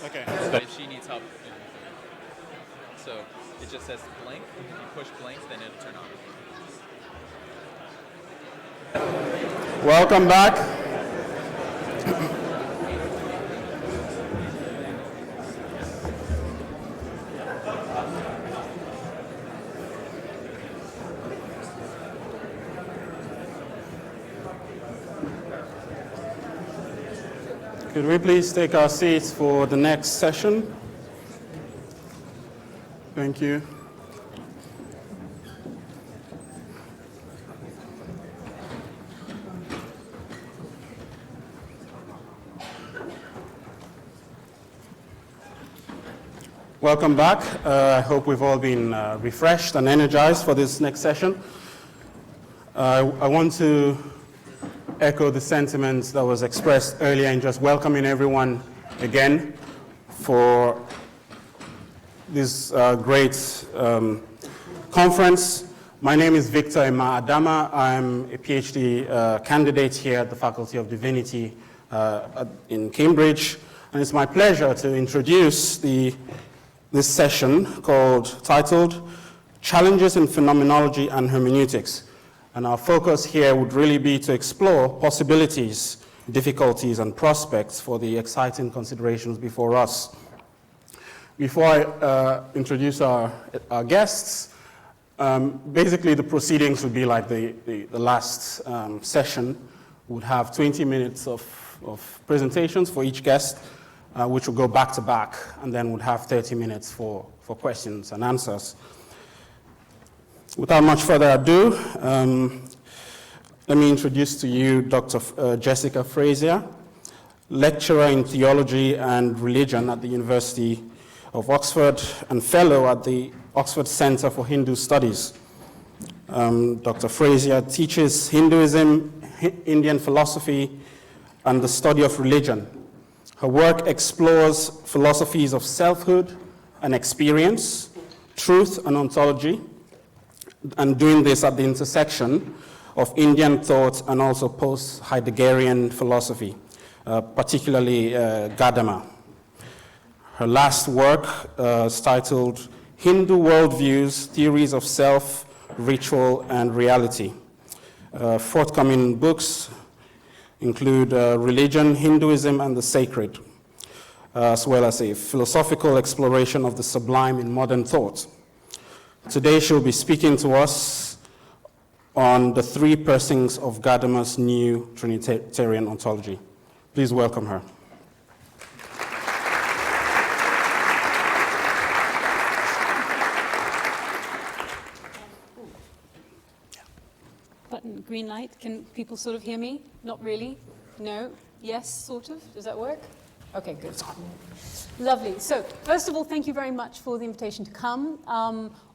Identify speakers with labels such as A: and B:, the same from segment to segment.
A: Okay.
B: But if she needs help, so it just says blank. If you push blank, then it'll turn on.
A: Welcome back. Could we please take our seats for the next session? Thank you. Welcome back. I hope we've all been refreshed and energized for this next session. I want to echo the sentiments that was expressed earlier in just welcoming everyone again for this great conference. My name is Victor Emma-Amadah. I'm a PhD candidate here at the Faculty of Divinity in Cambridge, and it's my pleasure to introduce this session titled Challenges in Phenomenology and Hermeneutics. And our focus here would really be to explore possibilities, difficulties, and prospects for the exciting considerations before us. Before I introduce our guests, basically the proceedings would be like the last session. We'd have 20 minutes of presentations for each guest, which will go back to back, and then we'd have 30 minutes for questions and answers. Without much further ado, let me introduce to you Dr. Jessica Frazier, lecturer in theology and religion at the University of Oxford and fellow at the Oxford Center for Hindu Studies. Dr. Frazier teaches Hinduism, Indian philosophy, and the study of religion. Her work explores philosophies of selfhood and experience, truth and ontology, and doing this at the intersection of Indian thought and also post-Heideggerian philosophy, particularly Gadamer. Her last work is titled Hindu Worldviews, Theories of Self, Ritual, and Reality. Forthcoming books include Religion, Hinduism, and the Sacred, as well as a philosophical exploration of the sublime in modern thought. Today she'll be speaking to us on the three persons of Gadamer's new Trinitarian Ontology. Please welcome her.
C: Button, green light. Can people sort of hear me? Not really? No? Yes, sort of? Does that work? Okay, good. Lovely. So, first of all, thank you very much for the invitation to come.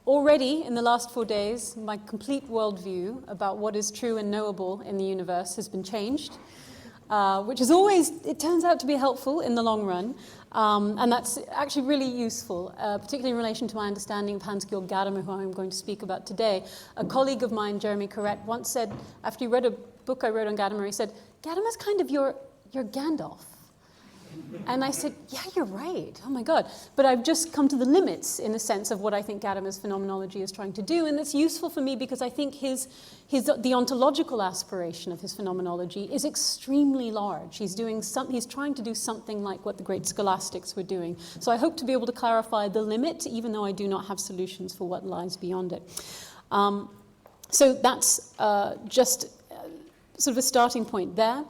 C: Already, in the last 4 days, my complete worldview about what is true and knowable in the universe has been changed, which is always, it turns out to be helpful in the long run, and that's actually really useful, particularly in relation to my understanding of Hans-Georg Gadamer, who I'm going to speak about today. A colleague of mine, Jeremy Corrett, once said, after he read a book I wrote on Gadamer, he said, Gadamer's kind of your Gandalf. And I said, yeah, you're right. Oh, my God. But I've just come to the limits in the sense of what I think Gadamer's phenomenology is trying to do. And it's useful for me because I think the ontological aspiration of his phenomenology is extremely large. He's trying to do something like what the great scholastics were doing. So I hope to be able to clarify the limit, even though I do not have solutions for what lies beyond it. So that's just sort of a starting point there.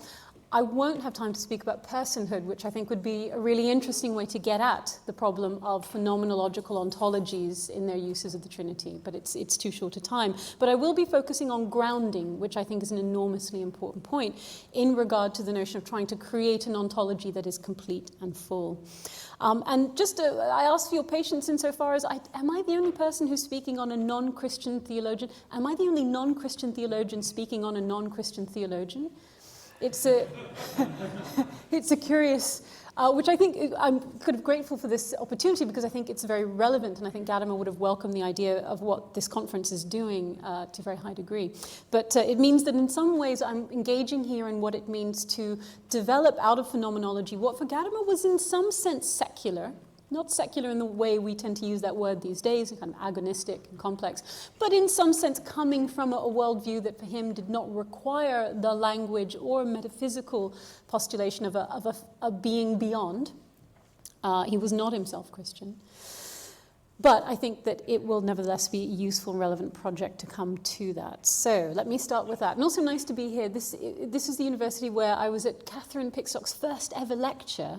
C: I won't have time to speak about personhood, which I think would be a really interesting way to get at the problem of phenomenological ontologies in their uses of the Trinity, but it's too short a time. But I will be focusing on grounding, which I think is an enormously important point in regard to the notion of trying to create an ontology that is complete and full. And just I ask for your patience insofar as, am I the only person who's speaking on a non-Christian theologian? Am I the only non-Christian theologian speaking on a non-Christian theologian? It's a curious which I think I'm kind of grateful for this opportunity because I think it's very relevant, and I think Gadamer would have welcomed the idea of what this conference is doing to a very high degree. But it means that in some ways I'm engaging here in what it means to develop out of phenomenology what for Gadamer was in some sense secular. Not secular in the way we tend to use that word these days, kind of agonistic and complex, but in some sense coming from a worldview that for him did not require the language or metaphysical postulation of a being beyond. He was not himself Christian. But I think that it will nevertheless be a useful, relevant project to come to that. So let me start with that. And also nice to be here. This is the university where I was at Catherine Pickstock's first ever lecture.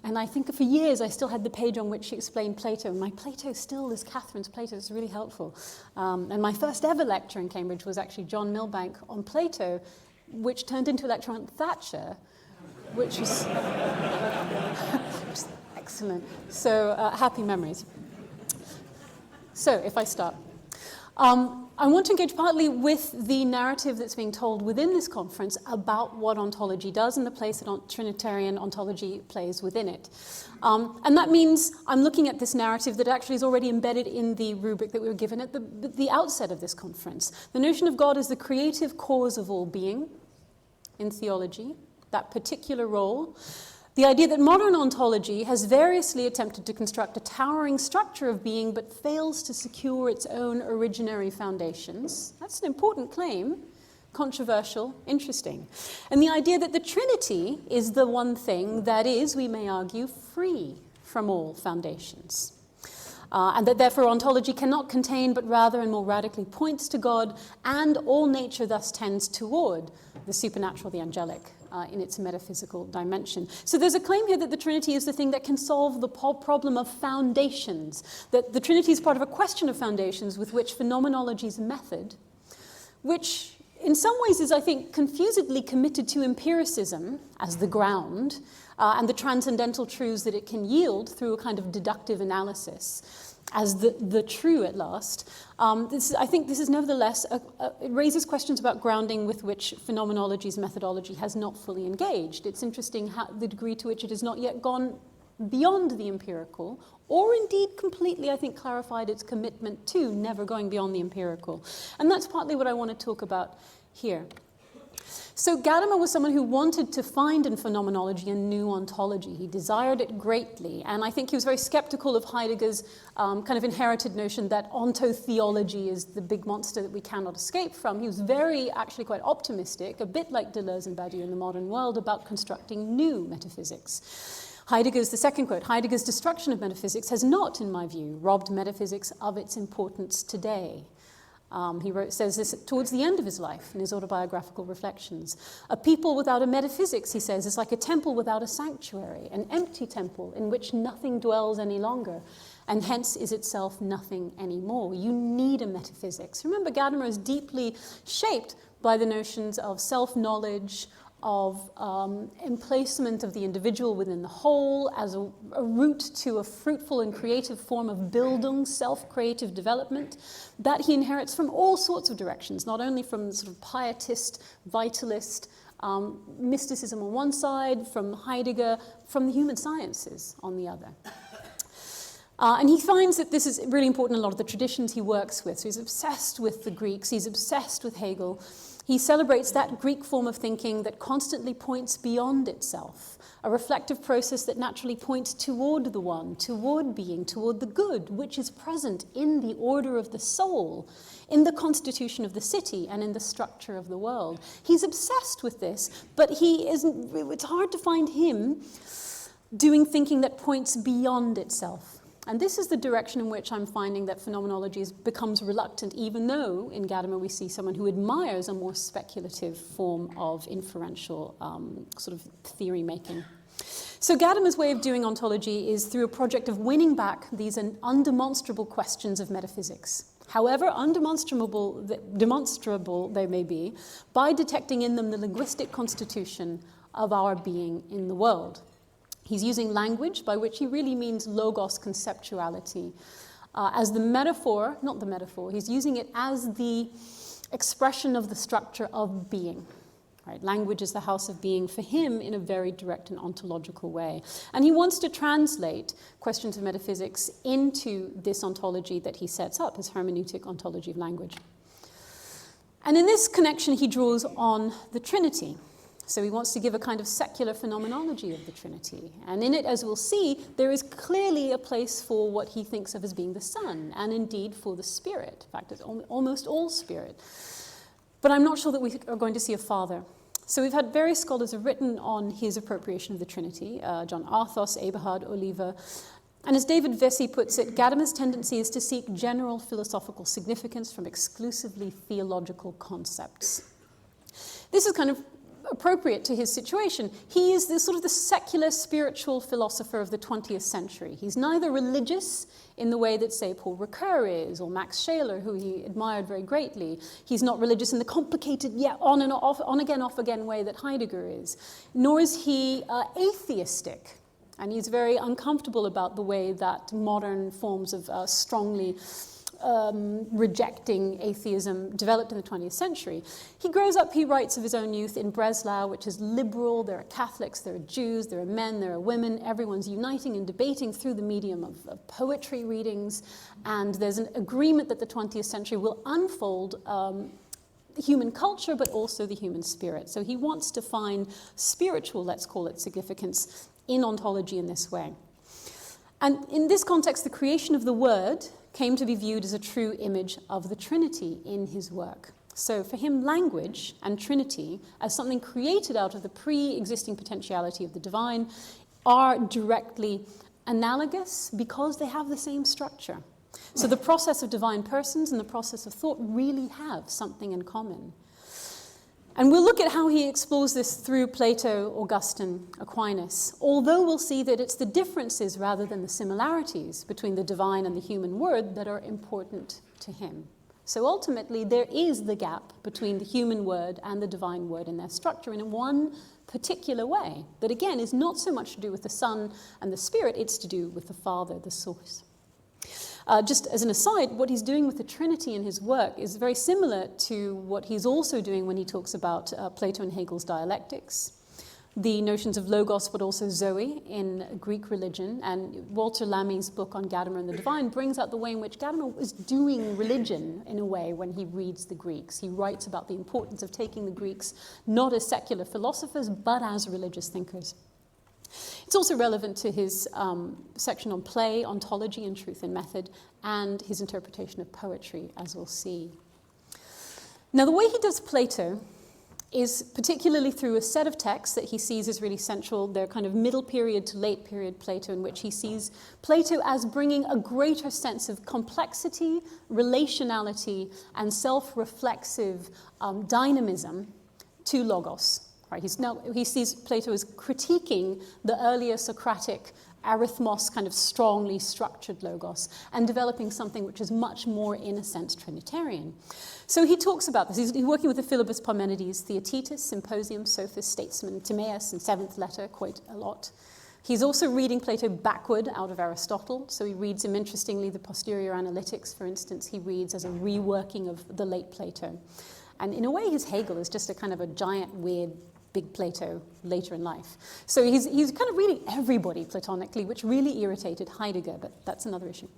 C: And I think for years I still had the page on which she explained Plato. And my Plato still is Catherine's Plato. It's really helpful. And my first ever lecture in Cambridge was actually John Milbank on Plato, which turned into a lecture on Thatcher, which was excellent. So happy memories. So if I start. I want to engage partly with the narrative that's being told within this conference about what ontology does and the place that Trinitarian ontology plays within it. And that means I'm looking at this narrative that actually is already embedded in the rubric that we were given at the outset of this conference. The notion of God as the creative cause of all being in theology, that particular role. The idea that modern ontology has variously attempted to construct a towering structure of being but fails to secure its own originary foundations. That's an important claim, controversial, interesting. And the idea that the Trinity is the one thing that is, we may argue, free from all foundations. And that therefore ontology cannot contain but rather and more radically points to God, and all nature thus tends toward the supernatural, the angelic, in its metaphysical dimension. So there's a claim here that the Trinity is the thing that can solve the problem of foundations, that the Trinity is part of a question of foundations with which phenomenology's method, which in some ways is, I think, confusedly committed to empiricism as the ground, and the transcendental truths that it can yield through a kind of deductive analysis as the true at last. I think this is nevertheless, it raises questions about grounding with which phenomenology's methodology has not fully engaged. It's interesting the degree to which it has not yet gone beyond the empirical, or indeed completely, I think, clarified its commitment to never going beyond the empirical. And that's partly what I want to talk about here. So Gadamer was someone who wanted to find in phenomenology a new ontology. He desired it greatly, and I think he was very skeptical of Heidegger's kind of inherited notion that ontotheology is the big monster that we cannot escape from. He was very, actually quite optimistic, a bit like Deleuze and Badiou in the modern world, about constructing new metaphysics. Heidegger's, the second quote, Heidegger's destruction of metaphysics has not, in my view, robbed metaphysics of its importance today. He says this towards the end of his life in his autobiographical reflections. A people without a metaphysics, he says, is like a temple without a sanctuary, an empty temple in which nothing dwells any longer, and hence is itself nothing anymore. You need a metaphysics. Remember, Gadamer is deeply shaped by the notions of self-knowledge, of emplacement of the individual within the whole as a route to a fruitful and creative form of Bildung, self-creative development, that he inherits from all sorts of directions, not only from sort of pietist, vitalist, mysticism on one side, from Heidegger, from the human sciences on the other. And he finds that this is really important in a lot of the traditions he works with. So he's obsessed with the Greeks, he's obsessed with Hegel. He celebrates that Greek form of thinking that constantly points beyond itself, a reflective process that naturally points toward the one, toward being, toward the good, which is present in the order of the soul, in the constitution of the city, and in the structure of the world. He's obsessed with this, but it's hard to find him doing thinking that points beyond itself. And this is the direction in which I'm finding that phenomenology becomes reluctant, even though in Gadamer we see someone who admires a more speculative form of inferential sort of theory making. So Gadamer's way of doing ontology is through a project of winning back these undemonstrable questions of metaphysics, however undemonstrable demonstrable they may be, by detecting in them the linguistic constitution of our being in the world. He's using language, by which he really means logos conceptuality, as the metaphor, not the metaphor, he's using it as the expression of the structure of being. Right? Language is the house of being for him in a very direct and ontological way. And he wants to translate questions of metaphysics into this ontology that he sets up, his hermeneutic ontology of language. And in this connection, he draws on the Trinity. So he wants to give a kind of secular phenomenology of the Trinity. And in it, as we'll see, there is clearly a place for what he thinks of as being the Son, and indeed for the Spirit. In fact, it's almost all Spirit. But I'm not sure that we are going to see a Father. So we've had various scholars have written on his appropriation of the Trinity, John Arthos, Eberhard, Oliver. And as David Vesey puts it, Gadamer's tendency is to seek general philosophical significance from exclusively theological concepts. This is kind of appropriate to his situation. He is the sort of the secular spiritual philosopher of the 20th century. He's neither religious in the way that, say, Paul Ricoeur is, or Max Scheler, who he admired very greatly. He's not religious in the complicated, on and off, on again, off again way that Heidegger is. Nor is he atheistic. And he's very uncomfortable about the way that modern forms of strongly rejecting atheism developed in the 20th century. He grows up, he writes of his own youth in Breslau, which is liberal. There are Catholics, there are Jews, there are men, there are women. Everyone's uniting and debating through the medium of poetry readings. And there's an agreement that the 20th century will unfold human culture, but also the human spirit. So he wants to find spiritual, let's call it, significance in ontology in this way. And in this context, the creation of the Word came to be viewed as a true image of the Trinity in his work. So for him, language and Trinity, as something created out of the pre-existing potentiality of the divine, are directly analogous because they have the same structure. So the process of divine persons and the process of thought really have something in common. And we'll look at how he explores this through Plato, Augustine, Aquinas, although we'll see that it's the differences rather than the similarities between the divine and the human word that are important to him. So ultimately, there is the gap between the human word and the divine word in their structure in one particular way that, again, is not so much to do with the Son and the Spirit, it's to do with the Father, the source. Just as an aside, what he's doing with the Trinity in his work is very similar to what he's also doing when he talks about Plato and Hegel's dialectics, the notions of logos, but also zoe in Greek religion. And Walter Lammy's book on Gadamer and the Divine brings out the way in which Gadamer is doing religion in a way when he reads the Greeks. He writes about the importance of taking the Greeks not as secular philosophers, but as religious thinkers. It's also relevant to his section on play, ontology, and truth and method, and his interpretation of poetry, as we'll see. Now, the way he does Plato is particularly through a set of texts that he sees as really central. They're kind of middle period to late period Plato, in which he sees Plato as bringing a greater sense of complexity, relationality, and self-reflexive dynamism to logos. Right, he sees Plato as critiquing the earlier Socratic arithmos, kind of strongly structured logos, and developing something which is much more, in a sense, Trinitarian. So he talks about this. He's working with the Philebus Parmenides, Theaetetus, Symposium, Sophist, Statesman, Timaeus, and Seventh Letter quite a lot. He's also reading Plato backward out of Aristotle. So he reads him, interestingly, the Posterior Analytics, for instance, he reads as a reworking of the late Plato. And in a way, his Hegel is just a kind of a giant, weird, big Plato later in life. So he's kind of reading everybody platonically, which really irritated Heidegger, but that's another issue.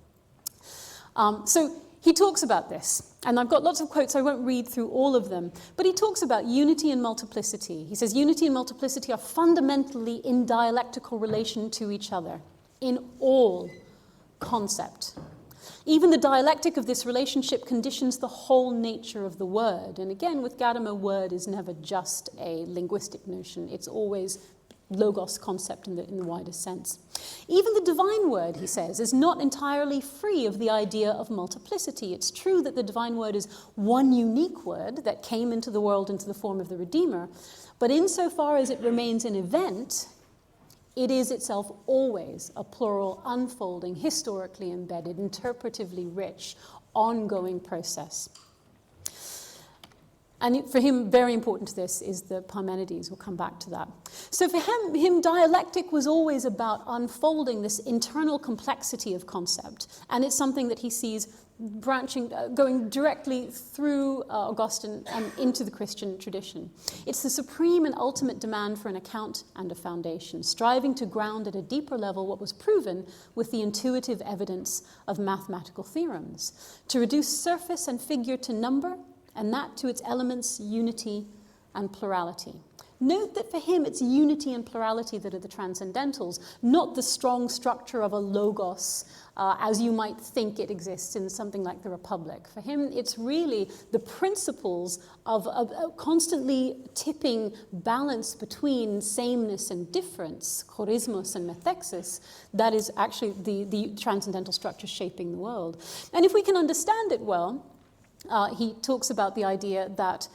C: So he talks about this, and I've got lots of quotes, I won't read through all of them, but he talks about unity and multiplicity. He says unity and multiplicity are fundamentally in dialectical relation to each other in all concept. Even the dialectic of this relationship conditions the whole nature of the word. And again, with Gadamer, word is never just a linguistic notion. It's always logos concept in the widest sense. Even the divine word, he says, is not entirely free of the idea of multiplicity. It's true that the divine word is one unique word that came into the world into the form of the Redeemer, but insofar as it remains an event, it is itself always a plural, unfolding, historically embedded, interpretively rich, ongoing process. And for him, very important to this is the Parmenides. We'll come back to that. So for him, dialectic was always about unfolding this internal complexity of concept. And it's something that he sees branching, going directly through Augustine and into the Christian tradition. It's the supreme and ultimate demand for an account and a foundation, striving to ground at a deeper level what was proven with the intuitive evidence of mathematical theorems, to reduce surface and figure to number, and that to its elements, unity and plurality. Note that for him, it's unity and plurality that are the transcendentals, not the strong structure of a logos, as you might think it exists in something like the Republic. For him, it's really the principles of a constantly tipping balance between sameness and difference, chorismos and methexis, that is actually the transcendental structure shaping the world. And if we can understand it well, he talks about the idea that,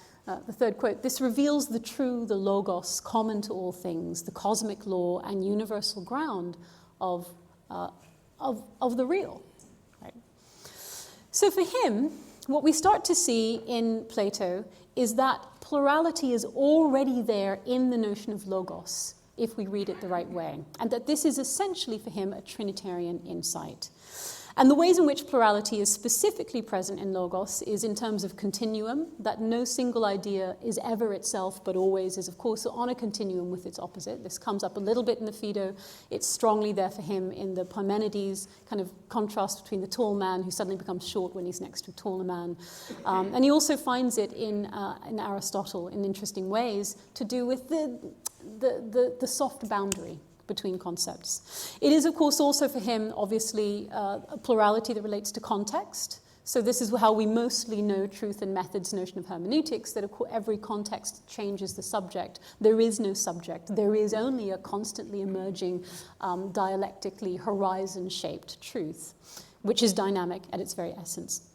C: the third quote, this reveals the true, the logos, common to all things, the cosmic law and universal ground of the real. Right? So for him, what we start to see in Plato is that plurality is already there in the notion of logos, if we read it the right way, and that this is essentially for him a Trinitarian insight. And the ways in which plurality is specifically present in Logos is in terms of continuum, that no single idea is ever itself, but always is, of course, on a continuum with its opposite. This comes up a little bit in the Phaedo. It's strongly there for him in the Parmenides, kind of contrast between the tall man who suddenly becomes short when he's next to a taller man. And he also finds it in Aristotle in interesting ways to do with the soft boundary between concepts. It is, of course, also for him, obviously, a plurality that relates to context. So this is how we mostly know truth and methods notion of hermeneutics, that every context changes the subject. There is no subject. There is only a constantly emerging, dialectically horizon-shaped truth, which is dynamic at its very essence.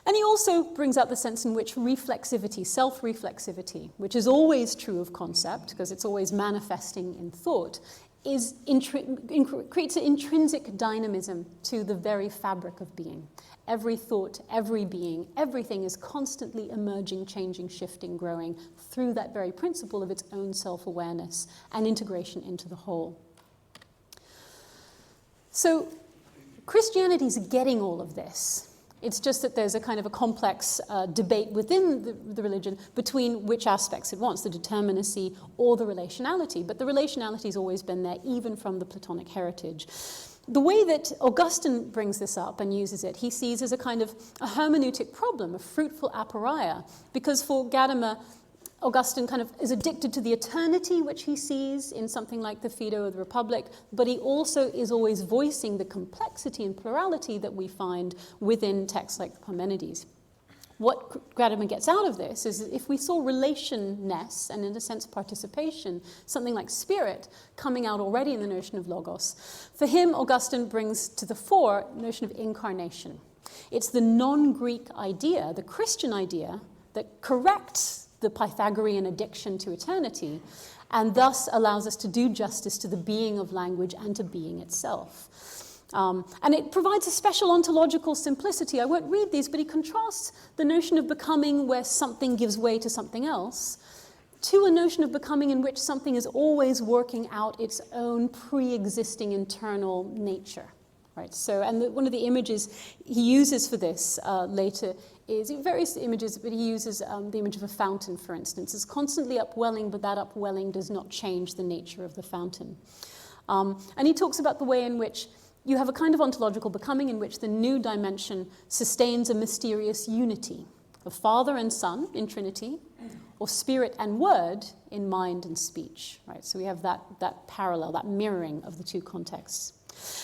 C: And he also brings out the sense in which reflexivity, self-reflexivity, which is always true of concept, because it's always manifesting in thought, creates an intrinsic dynamism to the very fabric of being. Every thought, every being, everything is constantly emerging, changing, shifting, growing through that very principle of its own self-awareness and integration into the whole. So Christianity is getting all of this. It's just that there's a kind of a complex debate within the religion between which aspects it wants, the determinacy or the relationality. But the relationality has always been there, even from the Platonic heritage. The way that Augustine brings this up and uses it, he sees as a kind of a hermeneutic problem, a fruitful aporia, because for Gadamer, Augustine kind of is addicted to the eternity which he sees in something like the Phaedo of the Republic, but he also is always voicing the complexity and plurality that we find within texts like Parmenides. What Gadamer gets out of this is if we saw relationness and, in a sense, participation, something like spirit coming out already in the notion of logos, for him, Augustine brings to the fore the notion of incarnation. It's the non-Greek idea, the Christian idea, that corrects the Pythagorean addiction to eternity, and thus allows us to do justice to the being of language and to being itself. And it provides a special ontological simplicity. I won't read these, but he contrasts the notion of becoming where something gives way to something else to a notion of becoming in which something is always working out its own pre-existing internal nature. Right, so, and one of the images he uses for this later is various images, but he uses the image of a fountain, for instance. It's constantly upwelling, but that upwelling does not change the nature of the fountain. And he talks about the way in which you have a kind of ontological becoming in which the new dimension sustains a mysterious unity of Father and Son in Trinity, or Spirit and Word in mind and speech. Right, so we have that parallel, that mirroring of the two contexts.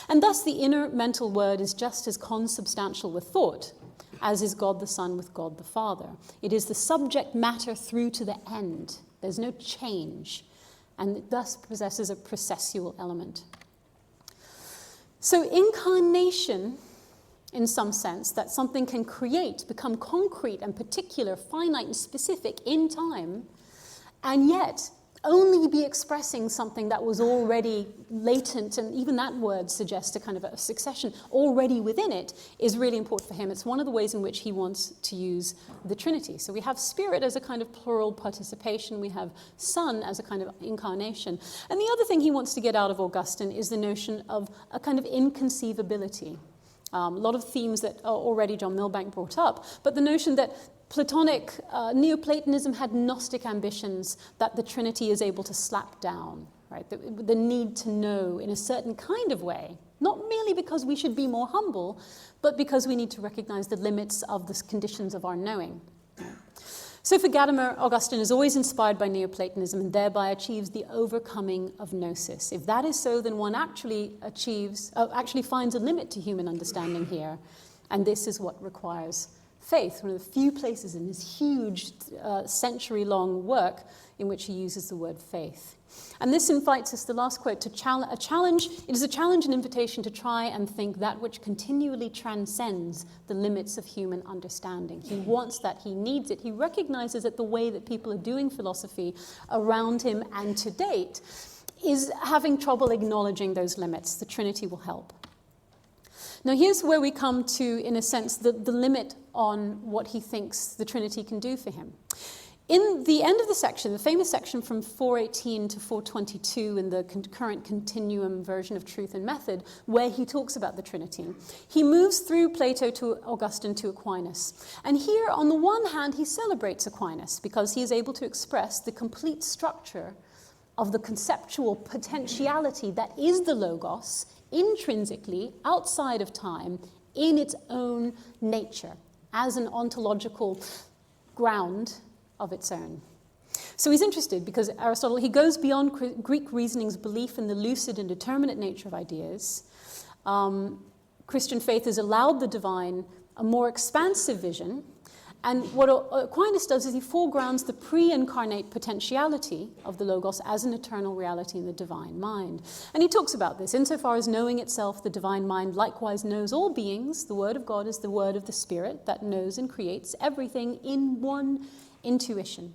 C: And thus the inner mental word is just as consubstantial with thought as is God the Son with God the Father. It is the subject matter through to the end. There's no change, and it thus possesses a processual element. So incarnation, in some sense, that something can create, become concrete and particular, finite and specific in time, and yet only be expressing something that was already latent, and even that word suggests a kind of a succession already within it, is really important for him. It's one of the ways in which he wants to use the Trinity. So we have spirit as a kind of plural participation, we have son as a kind of incarnation. And the other thing he wants to get out of Augustine is the notion of a kind of inconceivability. A lot of themes that already John Milbank brought up, but the notion that Platonic, Neoplatonism had Gnostic ambitions that the Trinity is able to slap down, right? The need to know in a certain kind of way, not merely because we should be more humble, but because we need to recognize the limits of the conditions of our knowing. So for Gadamer, Augustine is always inspired by Neoplatonism and thereby achieves the overcoming of gnosis. If that is so, then one actually finds a limit to human understanding here, and this is what requires faith, one of the few places in this huge century-long work in which he uses the word faith. And this invites us, the last quote, to a challenge. It is a challenge and invitation to try and think that which continually transcends the limits of human understanding. He wants that, he needs it. He recognizes that the way that people are doing philosophy around him and to date is having trouble acknowledging those limits. The Trinity will help. Now here's where we come to, in a sense, the limit on what he thinks the Trinity can do for him. In the end of the section, the famous section from 418 to 422 in the current continuum version of Truth and Method, where he talks about the Trinity, he moves through Plato to Augustine to Aquinas. And here, on the one hand, he celebrates Aquinas because he is able to express the complete structure of the conceptual potentiality that is the Logos, intrinsically, outside of time, in its own nature, as an ontological ground of its own. So he's interested because Aristotle, he goes beyond Greek reasoning's belief in the lucid and determinate nature of ideas. Christian faith has allowed the divine a more expansive vision. And what Aquinas does is he foregrounds the pre-incarnate potentiality of the Logos as an eternal reality in the divine mind. And he talks about this. Insofar as knowing itself, the divine mind likewise knows all beings. The word of God is the word of the Spirit that knows and creates everything in one intuition.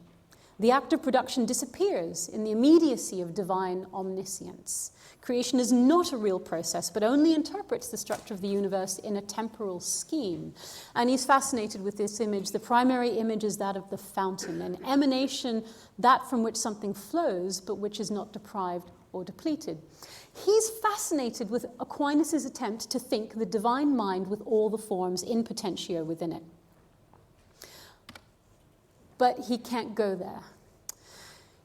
C: The act of production disappears in the immediacy of divine omniscience. Creation is not a real process, but only interprets the structure of the universe in a temporal scheme. And he's fascinated with this image. The primary image is that of the fountain, an emanation, that from which something flows, but which is not deprived or depleted. He's fascinated with Aquinas' attempt to think the divine mind with all the forms in potentio within it. But he can't go there.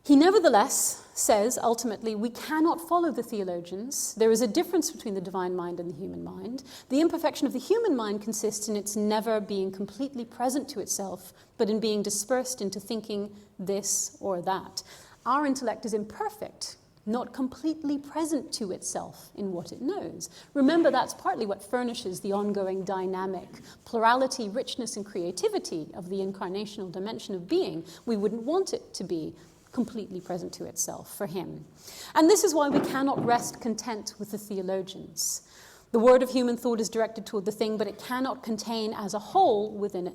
C: He nevertheless says, ultimately, we cannot follow the theologians. There is a difference between the divine mind and the human mind. The imperfection of the human mind consists in its never being completely present to itself, but in being dispersed into thinking this or that. Our intellect is imperfect, not completely present to itself in what it knows. Remember, that's partly what furnishes the ongoing dynamic plurality, richness, and creativity of the incarnational dimension of being. We wouldn't want it to be completely present to itself for him. And this is why we cannot rest content with the theologians. The word of human thought is directed toward the thing, but it cannot contain as a whole within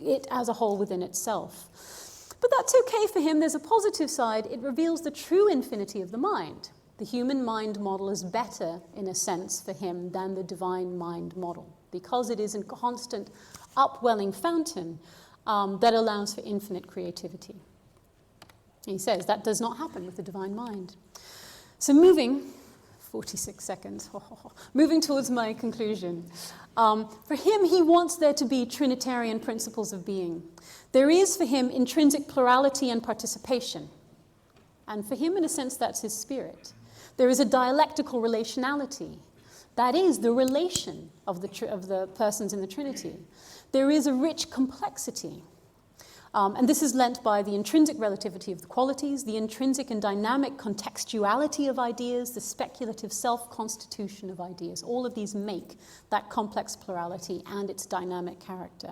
C: it as a whole within itself. But that's okay for him. There's a positive side. It reveals the true infinity of the mind. The human mind model is better, in a sense, for him than the divine mind model, because it is a constant upwelling fountain that allows for infinite creativity. He says that does not happen with the divine mind. So moving 46 seconds. Moving towards my conclusion. For him, he wants there to be Trinitarian principles of being. There is for him intrinsic plurality and participation. And for him, in a sense, that's his spirit. There is a dialectical relationality. That is the relation of the persons in the Trinity. There is a rich complexity. And this is lent by the intrinsic relativity of the qualities, the intrinsic and dynamic contextuality of ideas, the speculative self-constitution of ideas. All of these make that complex plurality and its dynamic character.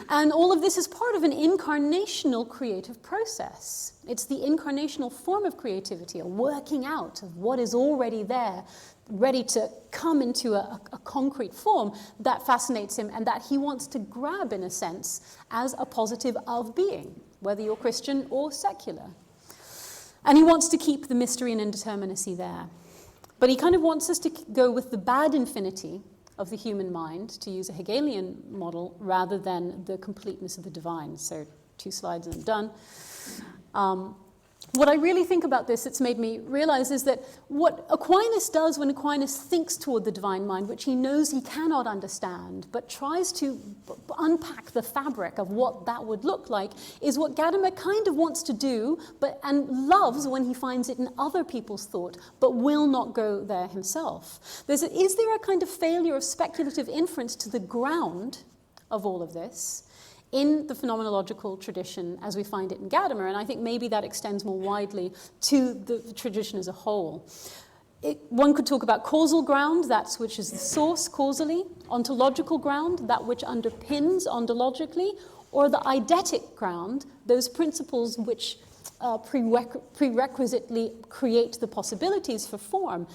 C: And all of this is part of an incarnational creative process. It's the incarnational form of creativity, a working out of what is already there, ready to come into a concrete form that fascinates him and that he wants to grab, in a sense, as a positive of being, whether you're Christian or secular. And he wants to keep the mystery and indeterminacy there. But he kind of wants us to go with the bad infinity of the human mind, to use a Hegelian model, rather than the completeness of the divine. So 2 slides and I'm done. What I really think about this, it's made me realize, is that what Aquinas does when Aquinas thinks toward the divine mind, which he knows he cannot understand, but tries to unpack the fabric of what that would look like, is what Gadamer kind of wants to do, and loves when he finds it in other people's thought, but will not go there himself. Is there a kind of failure of speculative inference to the ground of all of this in the phenomenological tradition as we find it in Gadamer? And I think maybe that extends more widely to the tradition as a whole. One could talk about causal ground, that which is the source causally, ontological ground, that which underpins ontologically, or the eidetic ground, those principles which prerequisitely create the possibilities for form.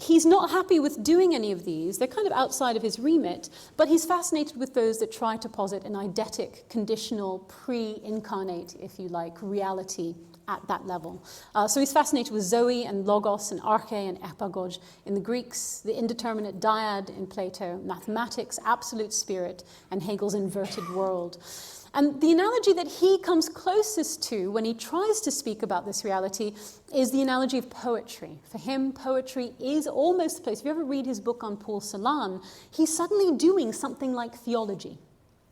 C: He's not happy with doing any of these. They're kind of outside of his remit, but he's fascinated with those that try to posit an eidetic, conditional, pre-incarnate, if you like, reality at that level. So he's fascinated with Zoe and Logos and Arche and Epagog in the Greeks, the indeterminate dyad in Plato, mathematics, absolute spirit, and Hegel's inverted world. And the analogy that he comes closest to when he tries to speak about this reality is the analogy of poetry. For him, poetry is almost the place. If you ever read his book on Paul Celan, he's suddenly doing something like theology.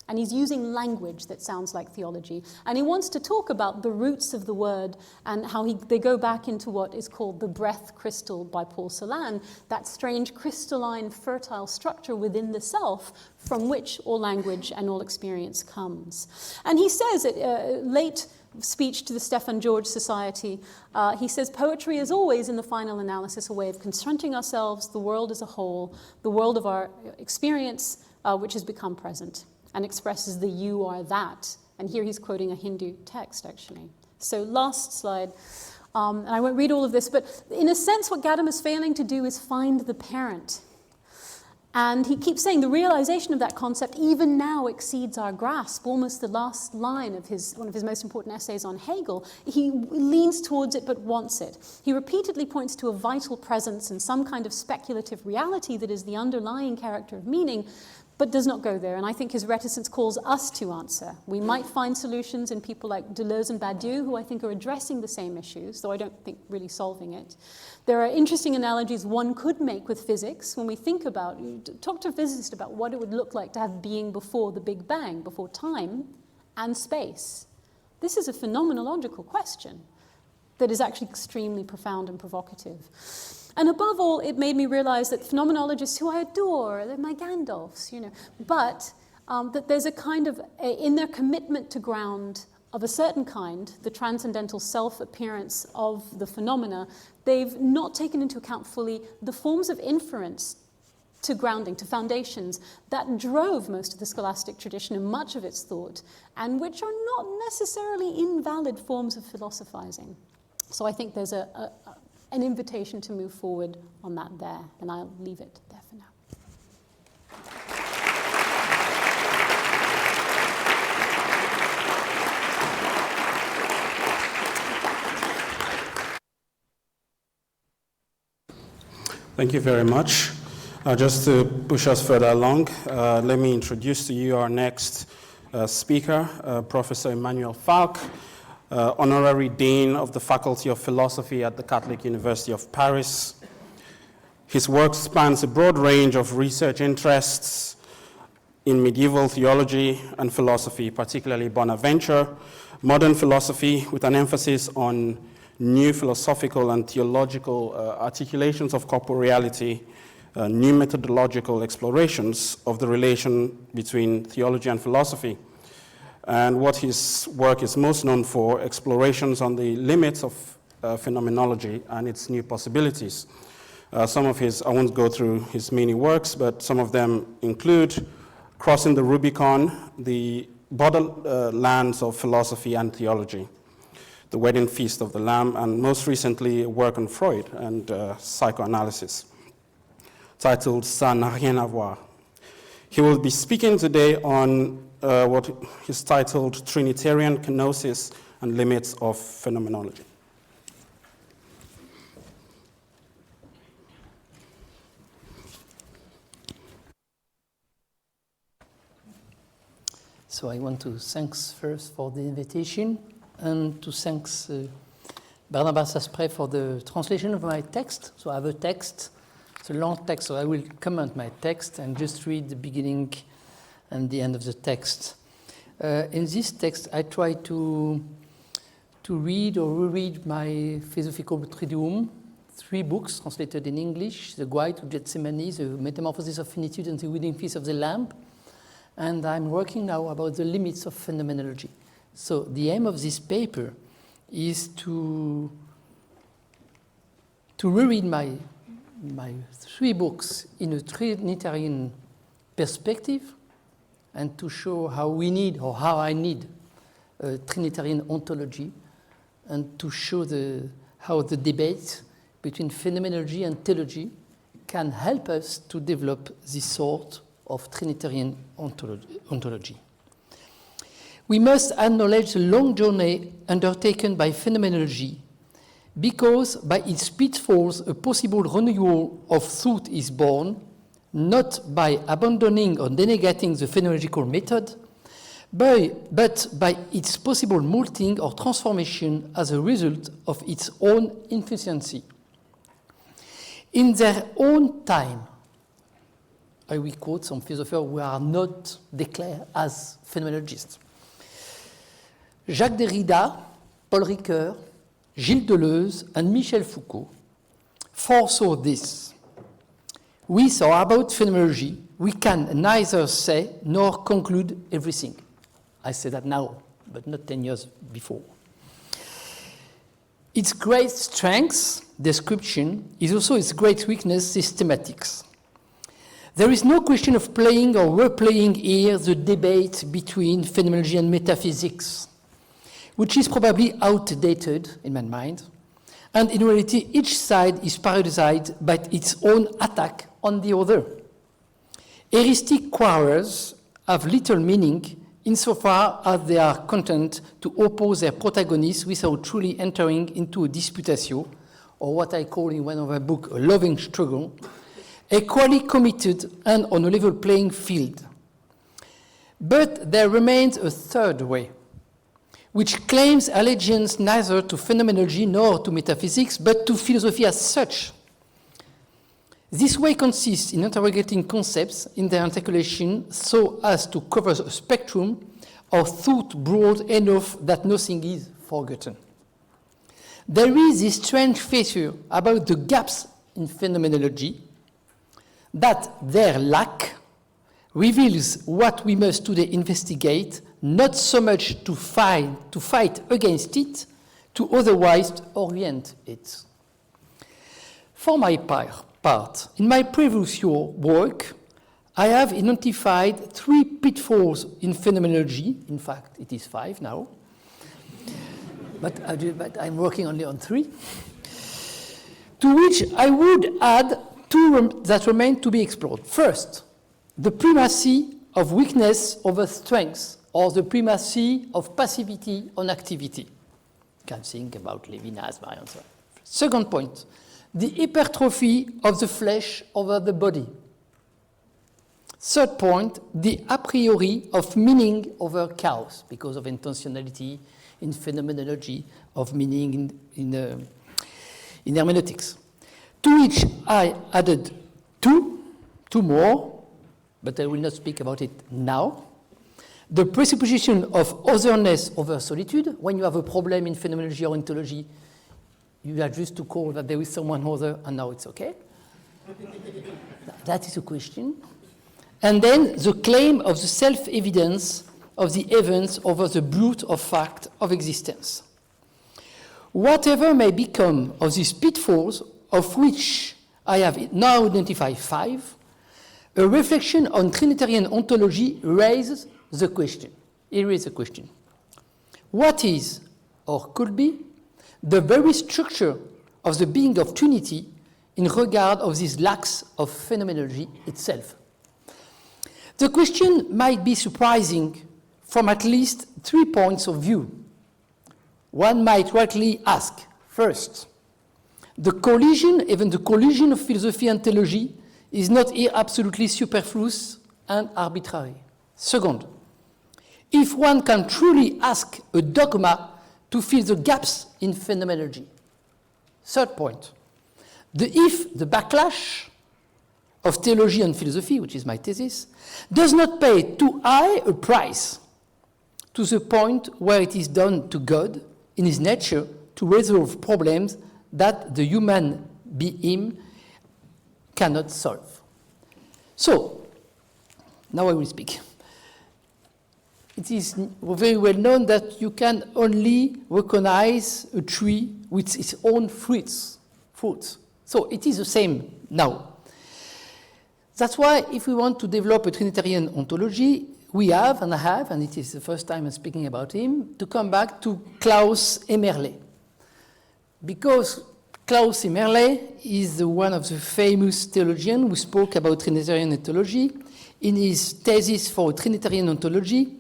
C: And he's using language that sounds like theology. And he wants to talk about the roots of the word and how they go back into what is called the breath crystal by Paul Celan, that strange crystalline, fertile structure within the self from which all language and all experience comes. And he says, late speech to the Stefan George Society, he says, poetry is always, in the final analysis, a way of confronting ourselves, the world as a whole, the world of our experience, which has become present, and expresses the you are that. And here he's quoting a Hindu text, actually. So last slide. And I won't read all of this, but in a sense, what Gadamer's failing to do is find the parent. And he keeps saying the realization of that concept even now exceeds our grasp. Almost the last line of one of his most important essays on Hegel, he leans towards it but wants it. He repeatedly points to a vital presence and some kind of speculative reality that is the underlying character of meaning, but does not go there. And I think his reticence calls us to answer. We might find solutions in people like Deleuze and Badiou, who I think are addressing the same issues, though I don't think really solving it. There are interesting analogies one could make with physics when we think about, talk to a physicist about what it would look like to have being before the Big Bang, before time and space. This is a phenomenological question that is actually extremely profound and provocative. And above all, it made me realize that phenomenologists who I adore, they're my Gandalfs, but that there's a kind of, in their commitment to ground of a certain kind, the transcendental self-appearance of the phenomena, they've not taken into account fully the forms of inference to grounding, to foundations, that drove most of the scholastic tradition and much of its thought, and which are not necessarily invalid forms of philosophizing. So I think there's an invitation to move forward on that there, and I'll leave it there for now.
A: Thank you very much. Just to push us further along, let me introduce to you our next speaker, Professor Emmanuel Falque, Honorary Dean of the Faculty of Philosophy at the Catholic University of Paris. His work spans a broad range of research interests in medieval theology and philosophy, particularly Bonaventure, modern philosophy with an emphasis on new philosophical and theological articulations of corporeality, new methodological explorations of the relation between theology and philosophy. And what his work is most known for, explorations on the limits of phenomenology and its new possibilities. Some of his, I won't go through his many works, but some of them include Crossing the Rubicon, the Borderlands of Philosophy and Theology, The Wedding Feast of the Lamb, and most recently a work on Freud and psychoanalysis, titled Ça n'a rien à voir. He will be speaking today on what is titled Trinitarian Kenosis and Limits of Phenomenology.
D: So I want to thanks first for the invitation and to thanks Barnabas Asprey for the translation of my text. So I have a text, it's a long text, so I will comment my text and just read the beginning and the end of the text. In this text, I try to read or reread my Philosophical Triduum, 3 books translated in English, The Guide to Gethsemane, The Metamorphosis of Finitude, and The Wedding Feast of the Lamb. And I'm working now about the limits of phenomenology. So the aim of this paper is to reread my 3 books in a Trinitarian perspective and to show how we need, or how I need, a Trinitarian ontology, and to show how the debate between phenomenology and theology can help us to develop this sort of Trinitarian ontology. We must acknowledge the long journey undertaken by phenomenology, because by its pitfalls a possible renewal of thought is born, not by abandoning or denegating the phenomenological method, but by its possible molting or transformation as a result of its own inefficiency. In their own time, I will quote some philosophers who are not declared as phenomenologists. Jacques Derrida, Paul Ricoeur, Gilles Deleuze, and Michel Foucault foresaw this. With or about phenomenology, we can neither say nor conclude everything. I say that now, but not 10 years before. Its great strength, description, is also its great weakness, systematics. There is no question of playing or replaying here the debate between phenomenology and metaphysics, which is probably outdated in my mind, and in reality each side is paralyzed by its own attack on the other. Heuristic quarrels have little meaning insofar as they are content to oppose their protagonists without truly entering into a disputatio, or what I call in one of my books, a loving struggle, equally committed and on a level playing field. But there remains a third way, which claims allegiance neither to phenomenology nor to metaphysics, but to philosophy as such. This way consists in interrogating concepts in their articulation so as to cover a spectrum of thought broad enough that nothing is forgotten. There is this strange feature about the gaps in phenomenology, that their lack reveals what we must today investigate, not so much to fight against it, to otherwise orient it. For my part, in my previous work, I have identified 3 pitfalls in phenomenology. In fact, it is 5 now, but I'm working only on 3, to which I would add 2 that remain to be explored. First, the primacy of weakness over strength, or the primacy of passivity on activity. You can think about Levinas, and so on. Second point, the hypertrophy of the flesh over the body. Third point, the a priori of meaning over chaos, because of intentionality in phenomenology, of meaning in hermeneutics. To which I added two more, but I will not speak about it now. The presupposition of otherness over solitude. When you have a problem in phenomenology or ontology, you have just to call that there is someone other, and now it's okay. That is a question. And then the claim of the self-evidence of the events over the brute of fact of existence. Whatever may become of these pitfalls, of which I have now identified 5, a reflection on Trinitarian ontology raises the question. Here is the question. What is, or could be, the very structure of the being of Trinity in regard of these lacks of phenomenology itself? The question might be surprising from at least 3 points of view. One might rightly ask, first, the collision, even the collision of philosophy and theology, is not here absolutely superfluous and arbitrary. Second, if one can truly ask a dogma to fill the gaps in phenomenology. Third point, the backlash of theology and philosophy, which is my thesis, does not pay too high a price to the point where it is done to God in his nature to resolve problems that the human being cannot solve. So, now I will speak. It is very well known that you can only recognize a tree with its own fruits. So it is the same now. That's why if we want to develop a Trinitarian ontology, we have, and I have, and it is the first time I'm speaking about him, to come back to Klaus Emerle. Because Klaus Emerle is one of the famous theologians who spoke about Trinitarian ontology. In his thesis for Trinitarian ontology,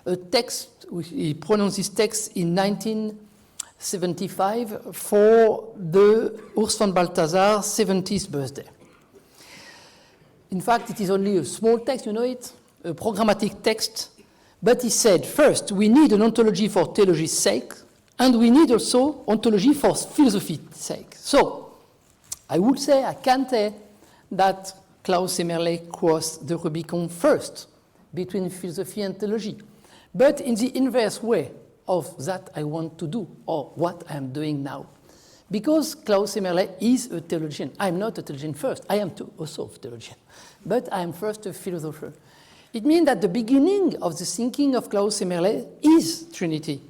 D: a text, he pronounced this text in 1975 for the Urs von Balthasar 70th birthday. In fact, it is only a small text, you know it, a programmatic text, but he said, first, we need an ontology for theology's sake, and we need also ontology for philosophy's sake. So, I would say, I can say that Klaus Emerle crossed the Rubicon first between philosophy and theology. But in the inverse way of that I want to do, or what I am doing now. Because Klaus Emerle is a theologian. I'm not a theologian first. I am also a theologian. But I am first a philosopher. It means that the beginning of the thinking of Klaus Emerle is Trinity.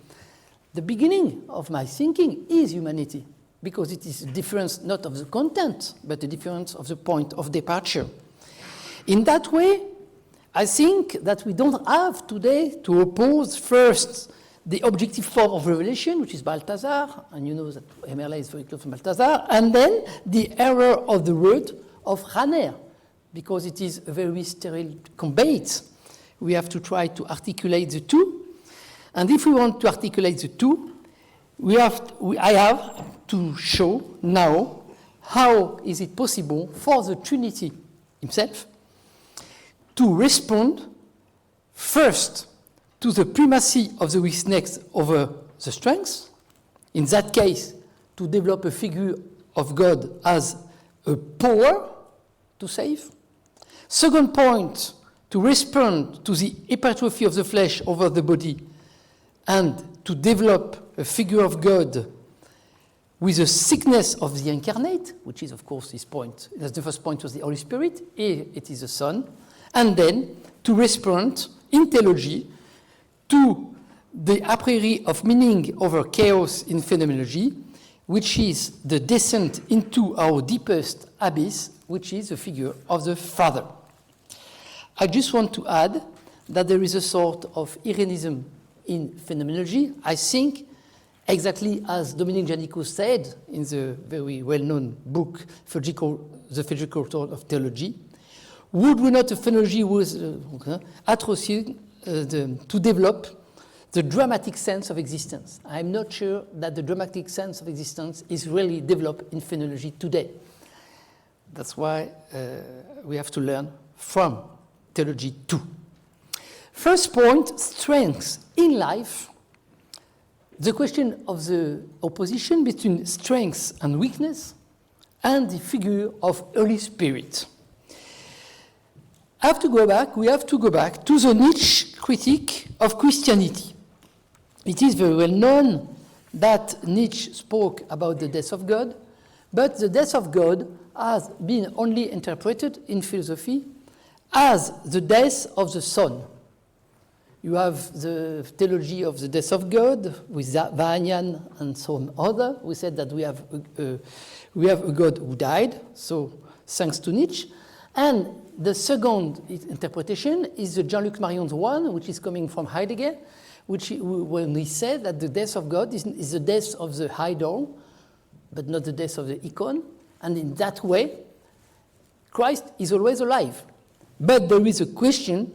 D: The beginning of my thinking is humanity, because it is a difference not of the content, but a difference of the point of departure. In that way, I think that we don't have today to oppose first the objective form of revelation, which is Balthasar, and you know that Emerle is very close to Balthasar, and then the error of the word of Rahner, because it is a very sterile debate. We have to try to articulate the two, and if we want to articulate the two, I have to show now how is it possible for the Trinity himself to respond first to the primacy of the weakness over the strength, in that case, to develop a figure of God as a power to save. Second point, to respond to the hypertrophy of the flesh over the body and to develop a figure of God with the sickness of the incarnate, which is, of course, his point. That's the first point was the Holy Spirit. Here it is the Son. And then to respond in theology to the a priori of meaning over chaos in phenomenology, which is the descent into our deepest abyss, which is the figure of the Father. I just want to add that there is a sort of Irenism in phenomenology. I think, exactly as Dominique Janicot said in the very well-known book, The Philological Thought of Theology, would we not a phenomenology to develop the dramatic sense of existence? I'm not sure that the dramatic sense of existence is really developed in phenomenology today. That's why we have to learn from theology too. First point, strengths in life. The question of the opposition between strength and weakness and the figure of Holy Spirit. We have to go back to the Nietzsche critique of Christianity. It is very well known that Nietzsche spoke about the death of God, but the death of God has been only interpreted in philosophy as the death of the Son. You have the theology of the death of God with Vahanian and some other. We said that we have a God who died, so thanks to Nietzsche. And the second interpretation is the Jean-Luc Marion's one, which is coming from Heidegger, when he said that the death of God is the death of the idol, but not the death of the icon. And in that way, Christ is always alive. But there is a question,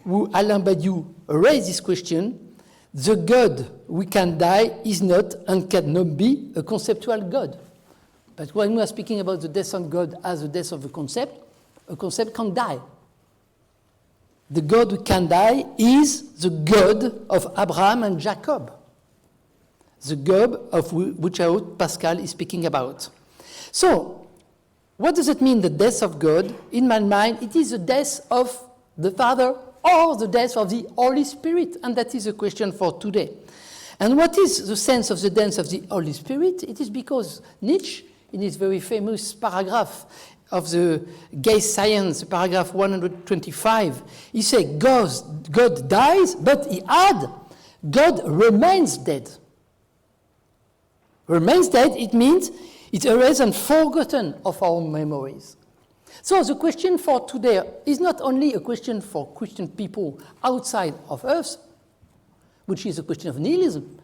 D: Alain Badiou raised this question, the God we can die is not and cannot be a conceptual God. But when we are speaking about the death of God as the death of a concept can't die. the God who can die is the God of Abraham and Jacob, the God of which Pascal is speaking about. So, what does it mean, the death of God? In my mind, it is the death of the Father or the death of the Holy Spirit, and that is a question for today. And what is the sense of the death of the Holy Spirit? It is because Nietzsche, in his very famous paragraph of the Gay Science, paragraph 125, he said, God dies, but he adds, God remains dead. Remains dead, it means it's erased and forgotten of our memories. So the question for today is not only a question for Christian people outside of us, which is a question of nihilism.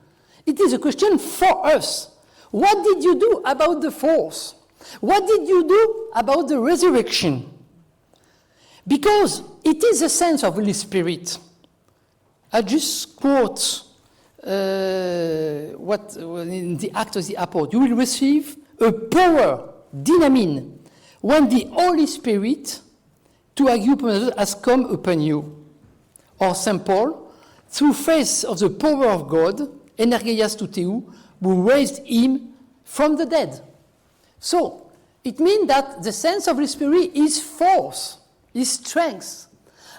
D: It is a question for us. What did you do about the force? What did you do about the resurrection? Because it is a sense of Holy Spirit. I just quote what in the Acts of the Apostles. You will receive a power, dynamine, when the Holy Spirit, to argue has come upon you. Or St. Paul, through faith of the power of God, energeias to Theou, who raised him from the dead. So, it means that the sense of the Spirit is force, is strength,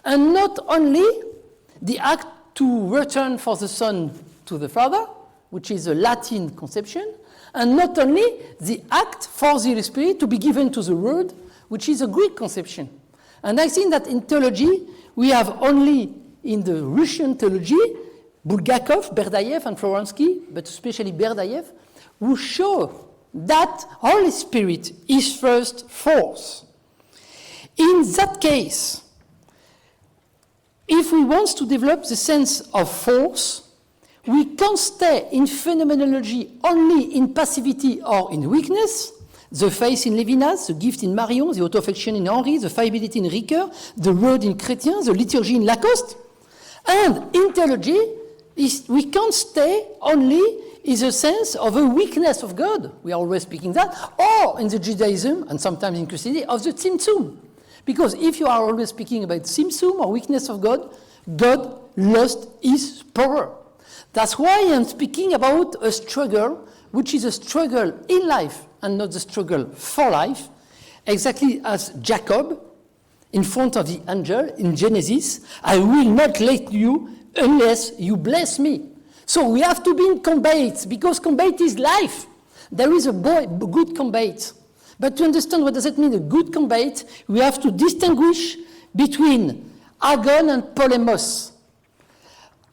D: and not only the act to return for the Son to the Father, which is a Latin conception, and not only the act for the Holy Spirit to be given to the Word, which is a Greek conception. And I think that in theology, we have only in the Russian theology, Bulgakov, Berdayev, and Florensky, but especially Berdayev, who show that Holy Spirit is first force. In that case, if we want to develop the sense of force, we can't stay in phenomenology only in passivity or in weakness, the faith in Lévinas, the gift in Marion, the auto-affection in Henri, the fiability in Ricoeur, the word in Chrétien, the liturgy in Lacoste. And in theology, we can't stay only in the sense of a weakness of God. We are always speaking that. Or in the Judaism, and sometimes in Christianity, of the Tzimtzum. Because if you are always speaking about Tzimtzum or weakness of God, God lost his power. That's why I'm speaking about a struggle, which is a struggle in life and not the struggle for life, exactly as Jacob, in front of the angel in Genesis, I will not let you unless you bless me. So we have to be in combat, because combat is life. There is a good combat. But to understand what does it mean, a good combat, we have to distinguish between agon and polemos.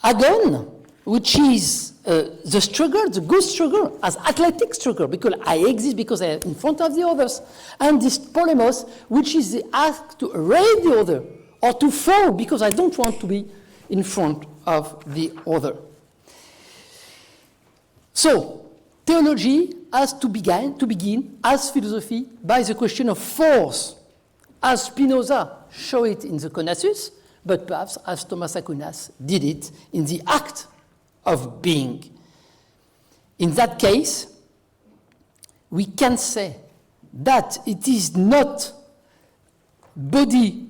D: Agon, which is the struggle, the good struggle, as athletic struggle, because I exist because I am in front of the others. And this polemos, which is the act to raise the other, or to fall because I don't want to be in front of the other. So, theology has to begin as philosophy by the question of force, as Spinoza showed it in the Kenosis, but perhaps as Thomas Aquinas did it in the act of being. In that case, we can say that it is not body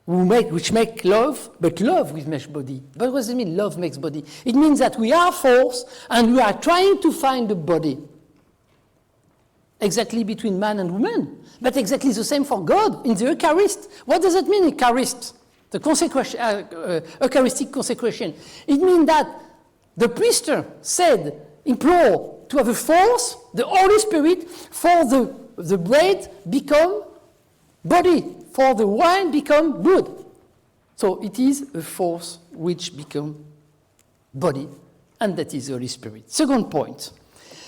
D: which make love, but love which makes body. But what does it mean, love makes body? It means that we are force and we are trying to find the body. Exactly between man and woman, but exactly the same for God in the Eucharist. What does it mean, Eucharist? The Eucharistic consecration. It means that the priest said, implore to have a force, the Holy Spirit, for the bread become body, for the wine become blood. So it is a force which become body, and that is the Holy Spirit. Second point,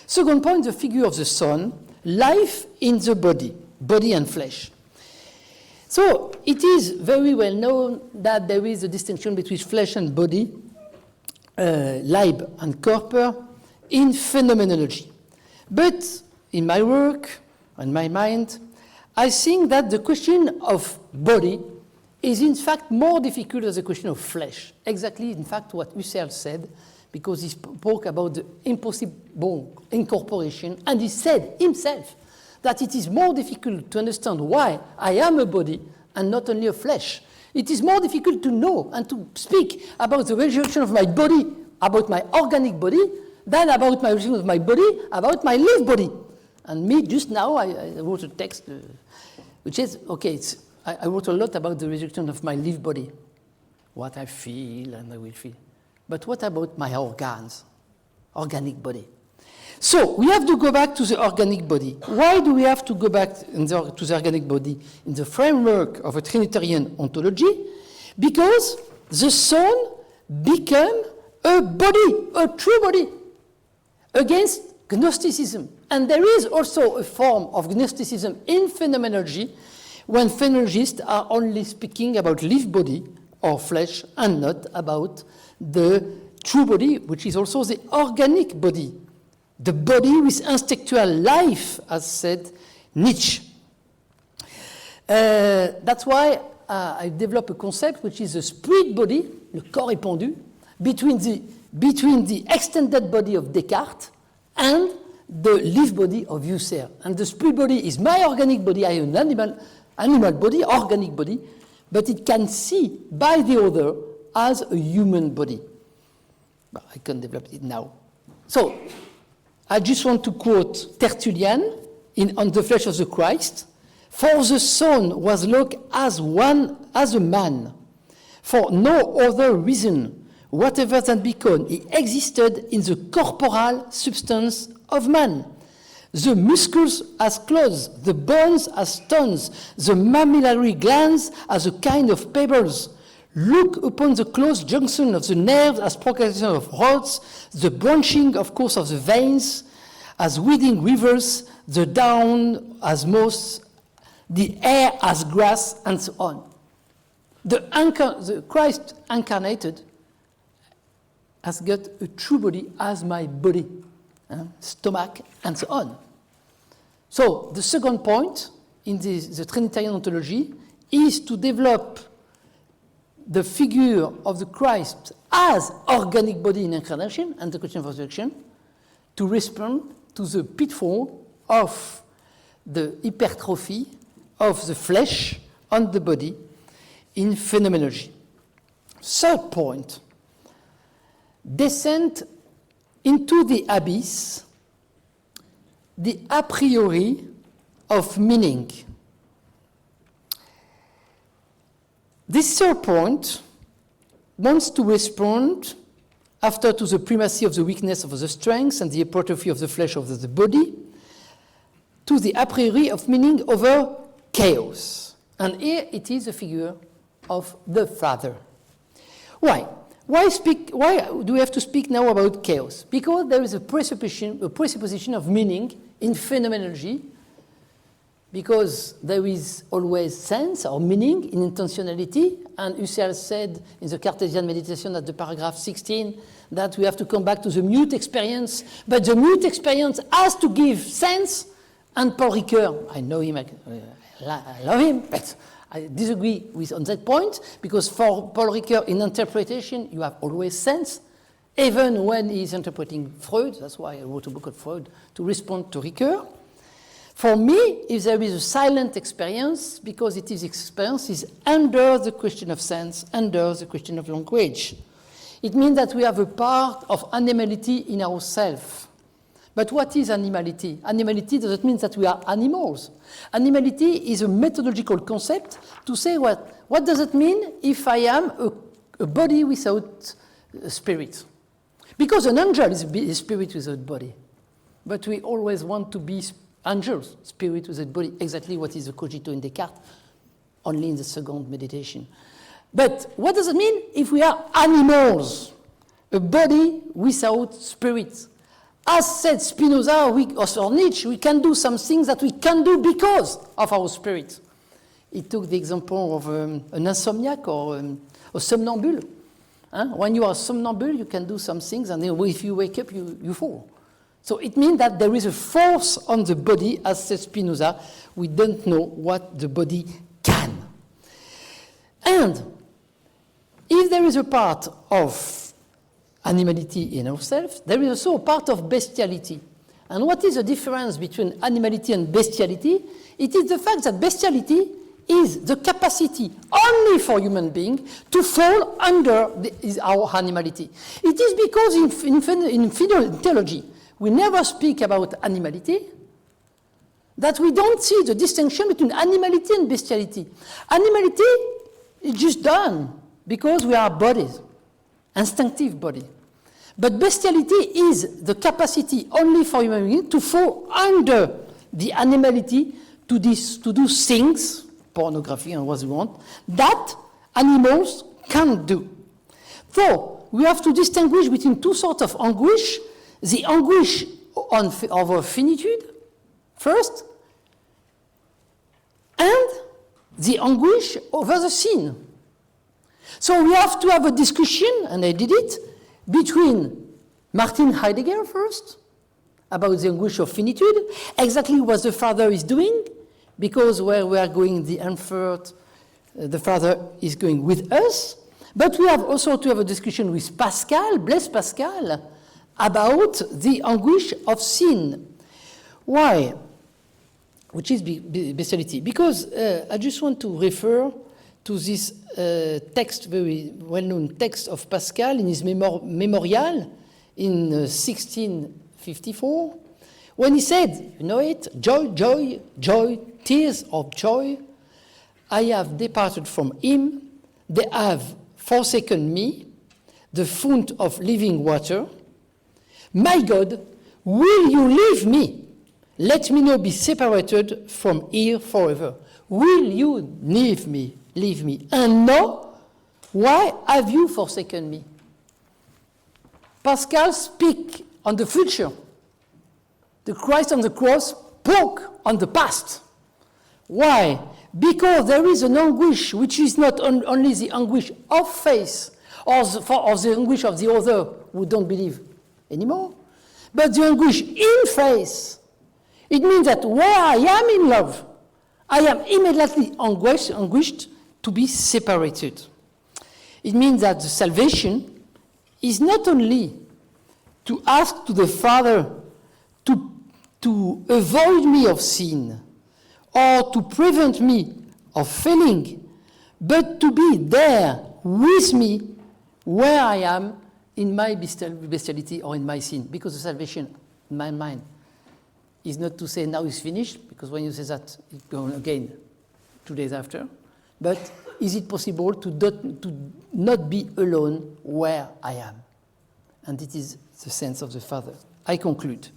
D: the figure of the Son, life in the body and flesh. So it is very well known that there is a distinction between flesh and body, Leib and Körper, in phenomenology. But in my work, in my mind, I think that the question of body is in fact more difficult than the question of flesh. Exactly, in fact, what Husserl said, because he spoke about the impossible incorporation, and he said himself that it is more difficult to understand why I am a body and not only a flesh, It is more difficult to know and to speak about the resurrection of my body, about my organic body, than about my resurrection of my body, about my live body. And me, just now, I wrote a text which is, okay, I wrote a lot about the resurrection of my live body, what I feel and I will feel. But what about my organs, organic body? So we have to go back to the organic body. Why do we have to go back to the organic body in the framework of a Trinitarian ontology? Because the Son became a body, a true body, against Gnosticism. And there is also a form of Gnosticism in phenomenology when phenomenologists are only speaking about live body or flesh and not about the true body, which is also the organic body. The body with instinctual life, as said Nietzsche. That's why I developed a concept which is the spirit body, le corps épandu, between the extended body of Descartes and the live body of Husserl. And the spirit body is my organic body, I am an animal body, organic body, but it can see by the other as a human body. But I can develop it now. So, I just want to quote Tertullian on the flesh of the Christ. For the Son was looked as a man, for no other reason, whatever than because he existed in the corporal substance of man. The muscles as claws, the bones as stones, the mammillary glands as a kind of pebbles. Look upon the close junction of the nerves as progression of rods, the branching, of course, of the veins, as winding rivers, the down as moss, the air as grass, and so on. The Christ incarnated has got a true body as my body, stomach, and so on. So the second point in the Trinitarian ontology is to develop the figure of the Christ as organic body in incarnation and the question of resurrection to respond to the pitfall of the hypertrophy of the flesh on the body in phenomenology. Third point, descent into the abyss, the a priori of meaning. This third point wants to respond after to the primacy of the weakness of the strength and the hypertrophy of the flesh of the body, to the a priori of meaning over chaos. And here it is a figure of the Father. Why? Why do we have to speak now about chaos? Because there is a presupposition of meaning in phenomenology, because there is always sense or meaning in intentionality, and Husserl said in the Cartesian meditation at the paragraph 16 that we have to come back to the mute experience, but the mute experience has to give sense, and Paul Ricoeur, I know him, I love him, but I disagree on that point, because for Paul Ricoeur, in interpretation, you have always sense, even when he's interpreting Freud. That's why I wrote a book on Freud, to respond to Ricoeur. For me, if there is a silent experience, because it is experience is under the question of sense, under the question of language. It means that we have a part of animality in ourselves. But what is animality? Animality doesn't mean that we are animals. Animality is a methodological concept to say what does it mean if I am a body without a spirit? Because an angel is a spirit without body. But we always want to be angels, spirit without body, exactly what is the cogito in Descartes, only in the second meditation. But what does it mean if we are animals, a body without spirit? As said Spinoza or Nietzsche, we can do some things that we can do because of our spirit. He took the example of an insomniac or a somnambule. When you are somnambule, you can do some things, and then if you wake up, you fall. So it means that there is a force on the body, as said Spinoza. We don't know what the body can. And if there is a part of animality in ourselves, there is also a part of bestiality. And what is the difference between animality and bestiality? It is the fact that bestiality is the capacity only for human being to fall under our animality. It is because in theology we never speak about animality, that we don't see the distinction between animality and bestiality. Animality is just done because we are bodies, instinctive body. But bestiality is the capacity only for human beings to fall under the animality to do things, pornography and what we want, that animals can't do. So we have to distinguish between two sorts of anguish, the anguish of finitude, first, and the anguish over the sin. So we have to have a discussion, and I did it, between Martin Heidegger first, about the anguish of finitude, exactly what the Father is doing, because where we are going, the effort, the Father is going with us. But we have also to have a discussion with Pascal, Blaise Pascal, about the anguish of sin. Why? Which is bestiality. Because I just want to refer to this text, very well-known text of Pascal in his Memorial in 1654, when he said, you know it, joy, joy, joy, tears of joy, I have departed from him, they have forsaken me, the fount of living water. My God, will you leave me? Let me not be separated from here forever. Will you leave me? Leave me. And no, why have you forsaken me? Pascal speaks on the future. The Christ on the cross spoke on the past. Why? Because there is an anguish which is not only the anguish of faith or the anguish of the other who don't believe anymore, but the anguish in faith. It means that where I am in love, I am immediately anguished to be separated. It means that the salvation is not only to ask to the Father to avoid me of sin or to prevent me of failing, but to be there with me where I am in my bestiality or in my sin. Because the salvation, in my mind, is not to say now it's finished, because when you say that, it's going again 2 days after. But is it possible to not be alone where I am? And it is the sense of the Father. I conclude.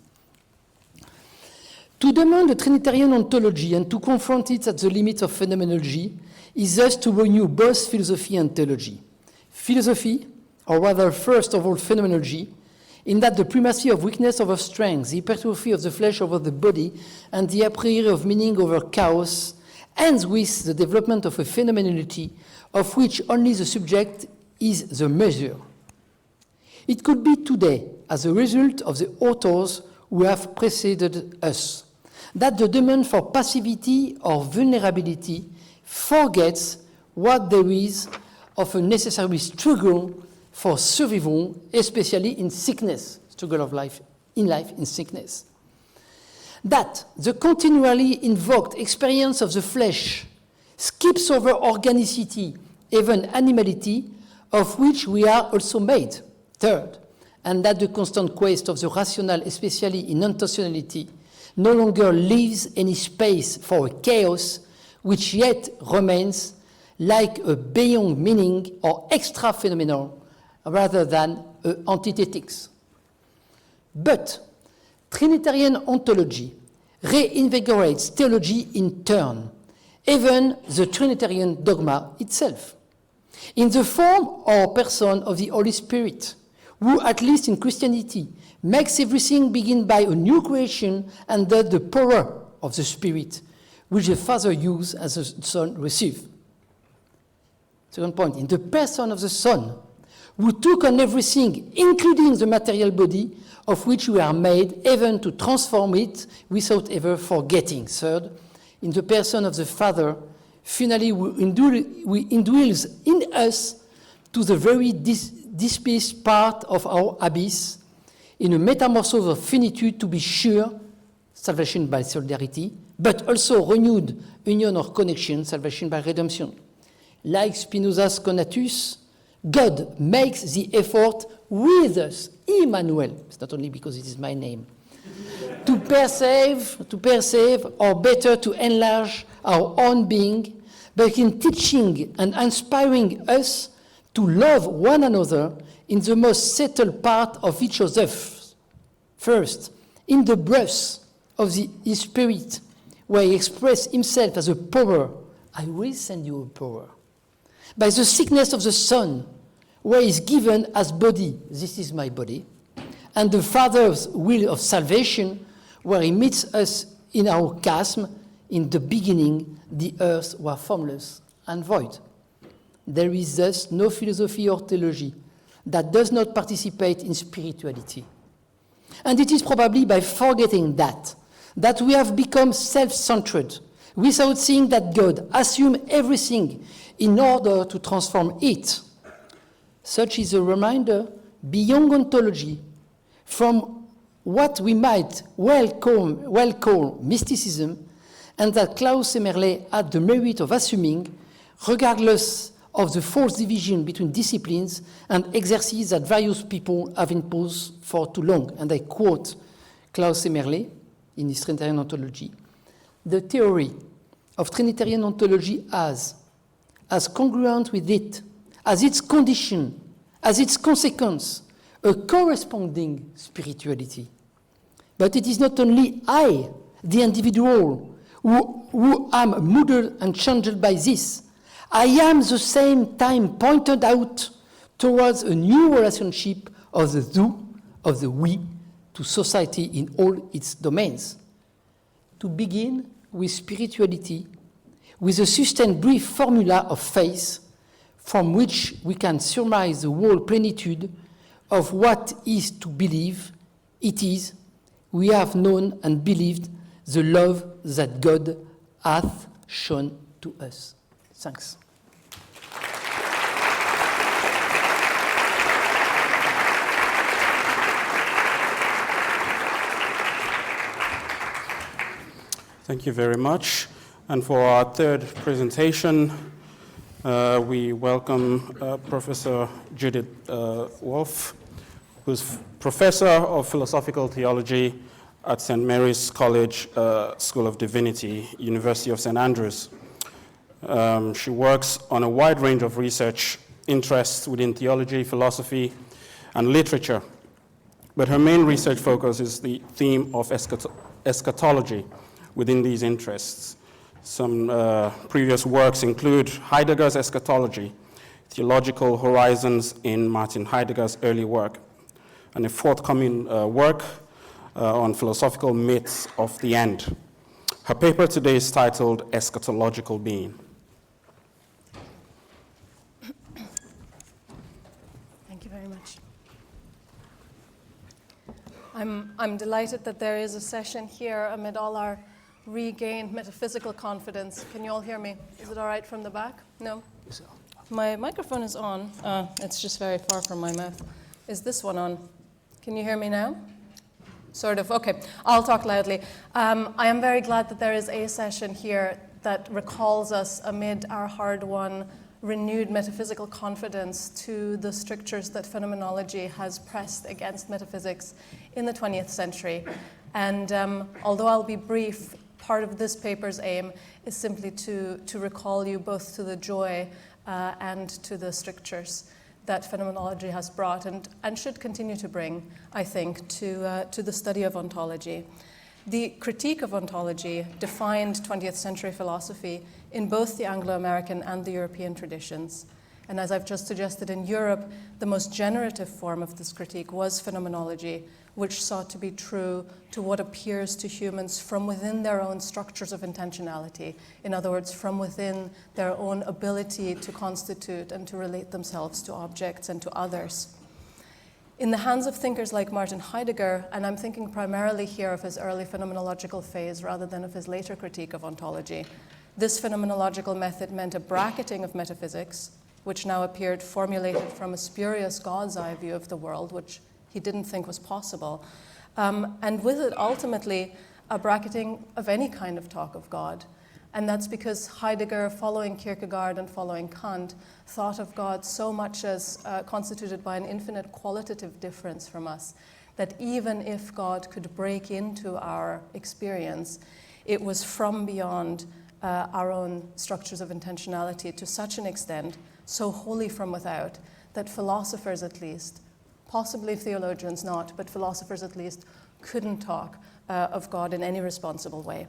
D: To demand a Trinitarian ontology and to confront it at the limits of phenomenology is thus to renew both philosophy and theology. Philosophy, or rather first of all phenomenology, in that the primacy of weakness over strength, the hypertrophy of the flesh over the body, and the a priori of meaning over chaos, ends with the development of a phenomenality of which only the subject is the measure. It could be today, as a result of the authors who have preceded us, that the demand for passivity or vulnerability forgets what there is of a necessary struggle for survival, especially in sickness, struggle of life, in sickness. That the continually invoked experience of the flesh skips over organicity, even animality, of which we are also made. Third, and that the constant quest of the rational, especially in intentionality, no longer leaves any space for a chaos which yet remains like a beyond meaning or extra phenomenal rather than antithetics. But Trinitarian ontology reinvigorates theology in turn, even the Trinitarian dogma itself, in the form or person of the Holy Spirit, who, at least in Christianity, makes everything begin by a new creation and that the power of the Spirit, which the Father used as the Son received. Second point, in the person of the Son, who took on everything, including the material body, of which we are made, even to transform it without ever forgetting. Third, in the person of the Father, finally we indwells in us to the very deepest part of our abyss, in a metamorphosis of finitude, to be sure, salvation by solidarity, but also renewed union or connection, salvation by redemption. Like Spinoza's Conatus, God makes the effort with us, Emmanuel. It's not only because it is my name. to perceive, or better to enlarge our own being, but in teaching and inspiring us to love one another in the most subtle part of each of us. First, in the breath of his spirit, where he expressed himself as a power. I will send you a power. By the sickness of the Son, where he is given as body. This is my body. And the Father's will of salvation, where he meets us in our chasm. In the beginning, the earth was formless and void. There is thus no philosophy or theology that does not participate in spirituality. And it is probably by forgetting that we have become self-centered, without seeing that God assumed everything in order to transform it. Such is a reminder beyond ontology from what we might well call mysticism, and that Klaus Emmerle had the merit of assuming, regardless of the false division between disciplines and exercises that various people have imposed for too long. And I quote Klaus Emmerle in his Trinitarian Ontology: the theory of Trinitarian Ontology as congruent with it, as its condition, as its consequence, a corresponding spirituality. But it is not only I, the individual, who am moved and changed by this. I am at the same time pointed out towards a new relationship of the thou, of the we, to society in all its domains. To begin with spirituality, with a sustained brief formula of faith, from which we can surmise the whole plenitude of what is to believe. It is, we have known and believed the love that God hath shown to us. Thanks.
A: Thank you very much. And for our third presentation, we welcome Professor Judith Wolfe, who's Professor of Philosophical Theology at St. Mary's College School of Divinity, University of St. Andrews. She works on a wide range of research interests within theology, philosophy, and literature. But her main research focus is the theme of eschatology within these interests. Some previous works include Heidegger's Eschatology, Theological Horizons in Martin Heidegger's early work, and a forthcoming work on philosophical myths of the end. Her paper today is titled Eschatological Being.
E: Thank you very much. I'm delighted that there is a session here amid all our regained metaphysical confidence. Can you all hear me? Is it all right from the back? No? My microphone is on. It's just very far from my mouth. Is this one on? Can you hear me now? Sort of. Okay. I'll talk loudly. I am very glad that there is a session here that recalls us amid our hard-won, renewed metaphysical confidence to the strictures that phenomenology has pressed against metaphysics in the 20th century. And although I'll be brief, part of this paper's aim is simply to recall you both to the joy and to the strictures that phenomenology has brought and should continue to bring, I think, to the study of ontology. The critique of ontology defined 20th century philosophy in both the Anglo-American and the European traditions. And as I've just suggested, in Europe, the most generative form of this critique was phenomenology, which sought to be true to what appears to humans from within their own structures of intentionality. In other words, from within their own ability to constitute and to relate themselves to objects and to others. In the hands of thinkers like Martin Heidegger, and I'm thinking primarily here of his early phenomenological phase rather than of his later critique of ontology, this phenomenological method meant a bracketing of metaphysics, which now appeared formulated from a spurious God's eye view of the world, which he didn't think was possible. And with it, ultimately, a bracketing of any kind of talk of God. And that's because Heidegger, following Kierkegaard and following Kant, thought of God so much as constituted by an infinite qualitative difference from us, that even if God could break into our experience, it was from beyond our own structures of intentionality to such an extent, so wholly from without, that philosophers at least, possibly theologians not, but philosophers at least, couldn't talk of God in any responsible way.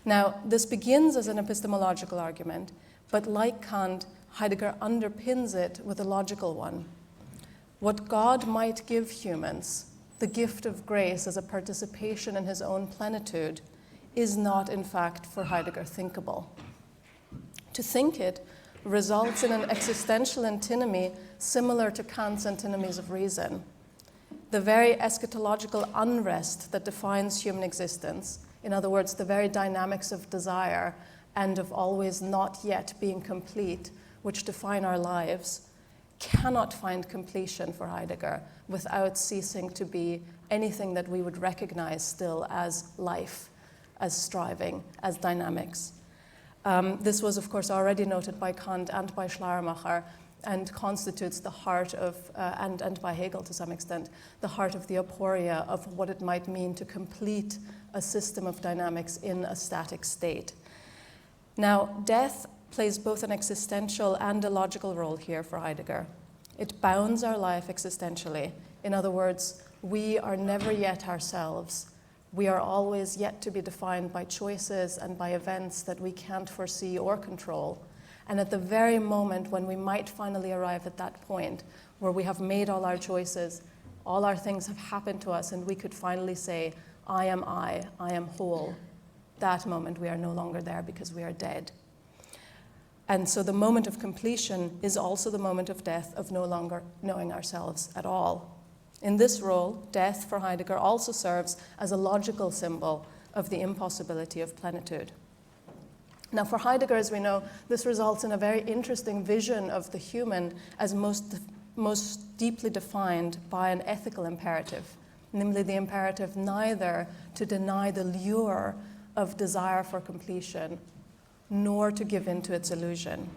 E: Now, this begins as an epistemological argument, but like Kant, Heidegger underpins it with a logical one. What God might give humans, the gift of grace as a participation in his own plenitude, is not, in fact, for Heidegger thinkable. To think it results in an existential antinomy similar to Kant's antinomies of reason. The very eschatological unrest that defines human existence, in other words, the very dynamics of desire and of always not yet being complete, which define our lives, cannot find completion for Heidegger without ceasing to be anything that we would recognize still as life, as striving, as dynamics. This was, of course, already noted by Kant and by Schleiermacher, and constitutes the heart of, and by Hegel to some extent, the heart of the aporia of what it might mean to complete a system of dynamics in a static state. Now, death plays both an existential and a logical role here for Heidegger. It bounds our life existentially. In other words, we are never yet ourselves. We are always yet to be defined by choices and by events that we can't foresee or control. And at the very moment when we might finally arrive at that point where we have made all our choices, all our things have happened to us, and we could finally say, I am whole, that moment we are no longer there because we are dead. And so the moment of completion is also the moment of death, of no longer knowing ourselves at all. In this role, death for Heidegger also serves as a logical symbol of the impossibility of plenitude. Now, for Heidegger, as we know, this results in a very interesting vision of the human as most deeply defined by an ethical imperative, namely the imperative neither to deny the lure of desire for completion, nor to give in to its illusion.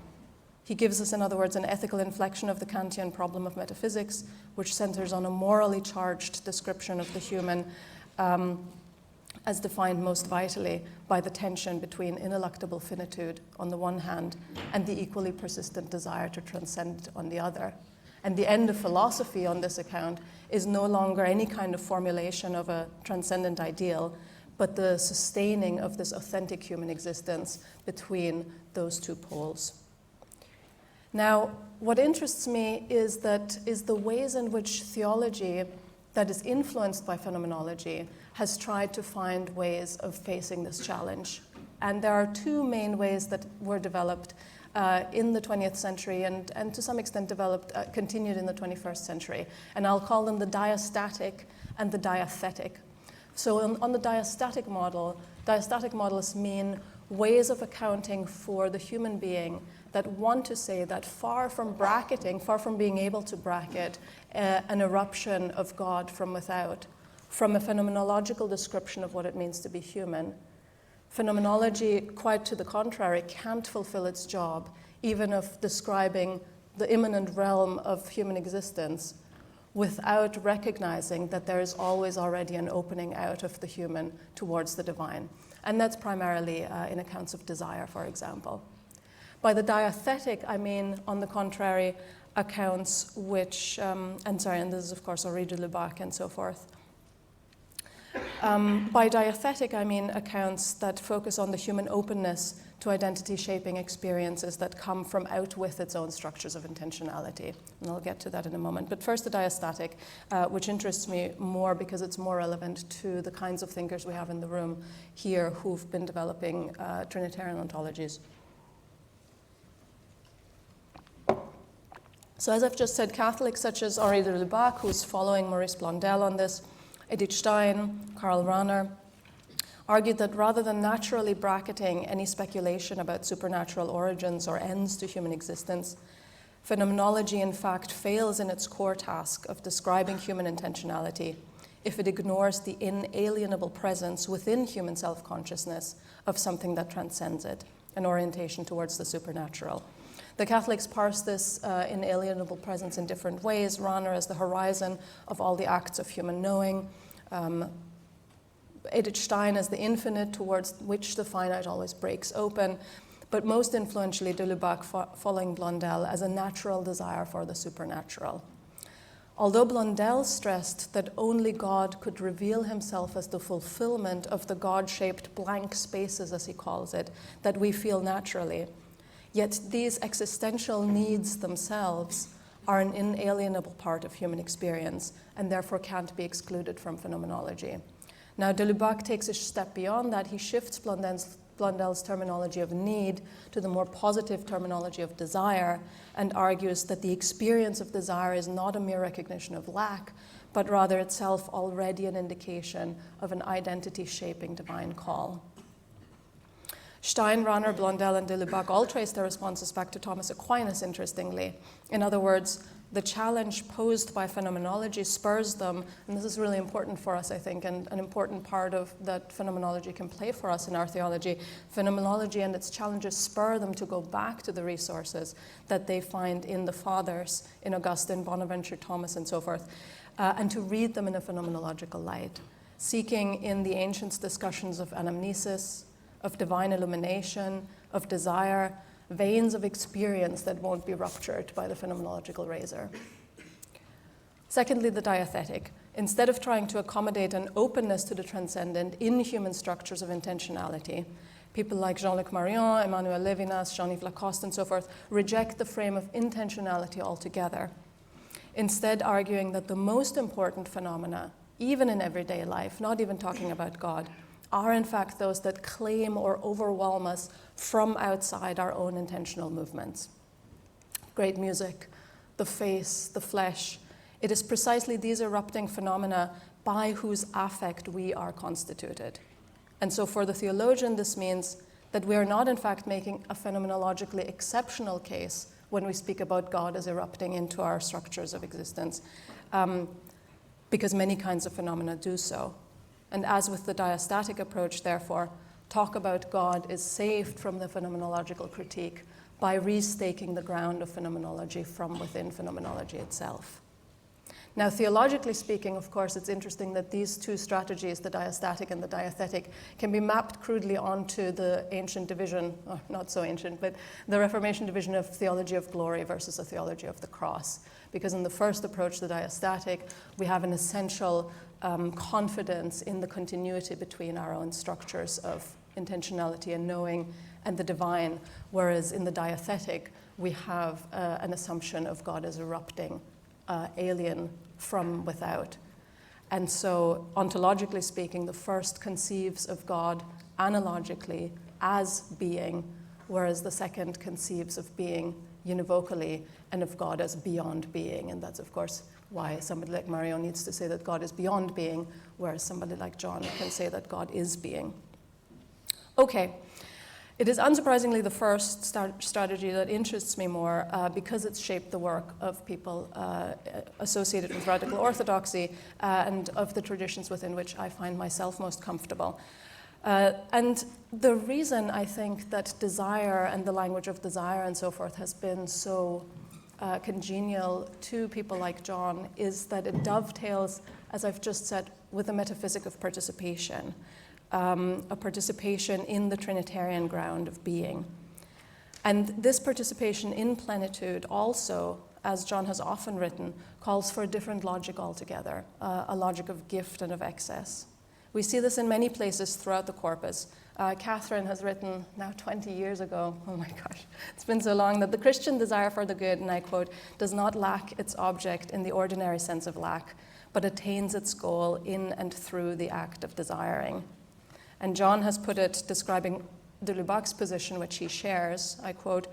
E: He gives us, in other words, an ethical inflection of the Kantian problem of metaphysics, which centers on a morally charged description of the human as defined most vitally by the tension between ineluctable finitude on the one hand and the equally persistent desire to transcend on the other. And the end of philosophy on this account is no longer any kind of formulation of a transcendent ideal, but the sustaining of this authentic human existence between those two poles. Now, what interests me is the ways in which theology that is influenced by phenomenology has tried to find ways of facing this challenge. And there are two main ways that were developed in the 20th century and to some extent continued in the 21st century. And I'll call them the diastatic and the diathetic. So on the diastatic model, diastatic models mean ways of accounting for the human being that want to say that far from bracketing, far from being able to bracket an eruption of God from without, from a phenomenological description of what it means to be human, phenomenology, quite to the contrary, can't fulfill its job, even of describing the immanent realm of human existence, without recognizing that there is always already an opening out of the human towards the divine. And that's primarily in accounts of desire, for example. By the diathetic, I mean, on the contrary, accounts which, and this is, of course, Henri de Lubac and so forth. By diathetic, I mean accounts that focus on the human openness to identity-shaping experiences that come from out with its own structures of intentionality. And I'll get to that in a moment. But first, the diastatic, which interests me more because it's more relevant to the kinds of thinkers we have in the room here who've been developing Trinitarian ontologies. So as I've just said, Catholics such as Henri de Lubac, who's following Maurice Blondel on this, Edith Stein, Karl Rahner, argued that rather than naturally bracketing any speculation about supernatural origins or ends to human existence, phenomenology in fact fails in its core task of describing human intentionality if it ignores the inalienable presence within human self-consciousness of something that transcends it, an orientation towards the supernatural. The Catholics parse this inalienable presence in different ways. Rahner as the horizon of all the acts of human knowing, Edith Stein as the infinite towards which the finite always breaks open, but most influentially de Lubac following Blondel as a natural desire for the supernatural. Although Blondel stressed that only God could reveal himself as the fulfillment of the God-shaped blank spaces, as he calls it, that we feel naturally, yet these existential needs themselves are an inalienable part of human experience and therefore can't be excluded from phenomenology. Now, de Lubac takes a step beyond that. He shifts Blondel's terminology of need to the more positive terminology of desire and argues that the experience of desire is not a mere recognition of lack, but rather itself already an indication of an identity-shaping divine call. Stein, Rahner, Blondel, and de Lubac all trace their responses back to Thomas Aquinas, interestingly. In other words, the challenge posed by phenomenology spurs them, and this is really important for us, I think, and an important part of that phenomenology can play for us in our theology. Phenomenology and its challenges spur them to go back to the resources that they find in the Fathers, in Augustine, Bonaventure, Thomas, and so forth, and to read them in a phenomenological light, seeking in the ancients discussions of anamnesis, of divine illumination, of desire, veins of experience that won't be ruptured by the phenomenological razor. Secondly, the diethetic. Instead of trying to accommodate an openness to the transcendent in human structures of intentionality, people like Jean-Luc Marion, Emmanuel Levinas, Jean-Yves Lacoste, and so forth reject the frame of intentionality altogether, instead arguing that the most important phenomena, even in everyday life, not even talking about God, are in fact those that claim or overwhelm us from outside our own intentional movements. Great music, the face, the flesh. It is precisely these erupting phenomena by whose affect we are constituted. And so for the theologian, this means that we are not in fact making a phenomenologically exceptional case when we speak about God as erupting into our structures of existence, because many kinds of phenomena do so. And as with the diastatic approach, therefore, talk about God is saved from the phenomenological critique by restaking the ground of phenomenology from within phenomenology itself. Now, theologically speaking, of course, it's interesting that these two strategies, the diastatic and the diethetic, can be mapped crudely onto the ancient division, or not so ancient, but the Reformation division of theology of glory versus a theology of the cross. Because in the first approach, the diastatic, we have an essential confidence in the continuity between our own structures of intentionality and knowing and the divine, whereas in the diethetic, we have an assumption of God as erupting, alien from without. And so, ontologically speaking, the first conceives of God analogically as being, whereas the second conceives of being univocally and of God as beyond being. And that's, of course, why somebody like Marion needs to say that God is beyond being, whereas somebody like John can say that God is being. Okay, it is unsurprisingly the first strategy that interests me more because it's shaped the work of people associated with radical orthodoxy and of the traditions within which I find myself most comfortable. And the reason I think that desire and the language of desire and so forth has been so congenial to people like John is that it dovetails, as I've just said, with the metaphysic of participation, a participation in the Trinitarian ground of being. And this participation in plenitude also, as John has often written, calls for a different logic altogether, a logic of gift and of excess. We see this in many places throughout the corpus. Catherine has written now 20 years ago, oh my gosh, it's been so long, that the Christian desire for the good, and I quote, does not lack its object in the ordinary sense of lack, but attains its goal in and through the act of desiring. And John has put it, describing de Lubac's position, which he shares, I quote,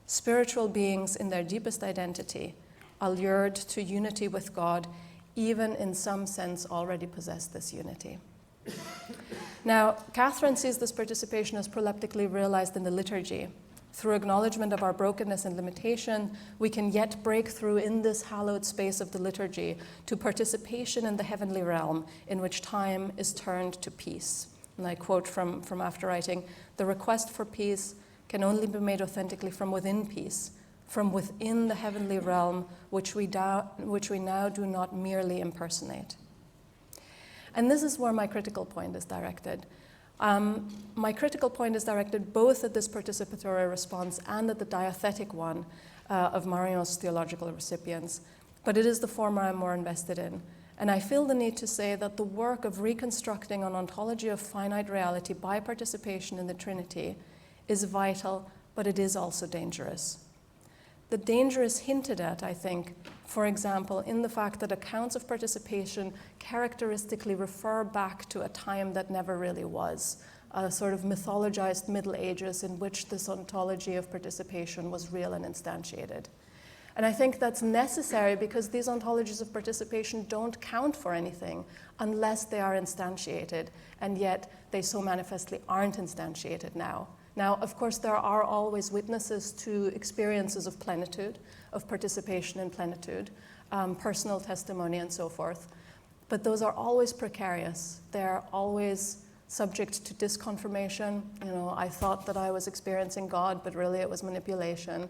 E: spiritual beings in their deepest identity, allured to unity with God, even in some sense already possess this unity. Now, Catherine sees this participation as proleptically realized in the liturgy, Through acknowledgement of our brokenness and limitation, we can yet break through in this hallowed space of the liturgy to participation in the heavenly realm in which time is turned to peace. And I quote from after writing, "The request for peace can only be made authentically from within peace, from within the heavenly realm which we now do not merely impersonate." And this is where my critical point is directed. My critical point is directed both at this participatory response and at the diethetic one of Marion's theological recipients, but it is the former I'm more invested in. And I feel the need to say that the work of reconstructing an ontology of finite reality by participation in the Trinity is vital, but it is also dangerous. The danger is hinted at, I think, for example, in the fact that accounts of participation characteristically refer back to a time that never really was, a sort of mythologized Middle Ages in which this ontology of participation was real and instantiated. And I think that's necessary because these ontologies of participation don't count for anything unless they are instantiated, and yet they so manifestly aren't instantiated now. Now, of course, there are always witnesses to experiences of plenitude, of participation in plenitude, personal testimony and so forth, but those are always precarious. They're always subject to disconfirmation. You know, I thought that I was experiencing God, but really it was manipulation,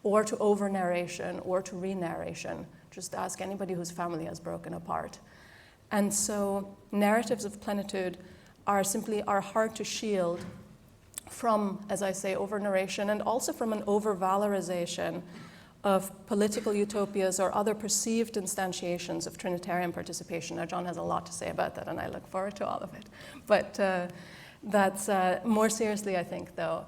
E: or to over-narration, or to re-narration. Just ask anybody whose family has broken apart. And so narratives of plenitude are hard to shield from, as I say, over-narration, and also from an over-valorization of political utopias or other perceived instantiations of Trinitarian participation. Now, John has a lot to say about that, and I look forward to all of it. But that's more seriously, I think, though,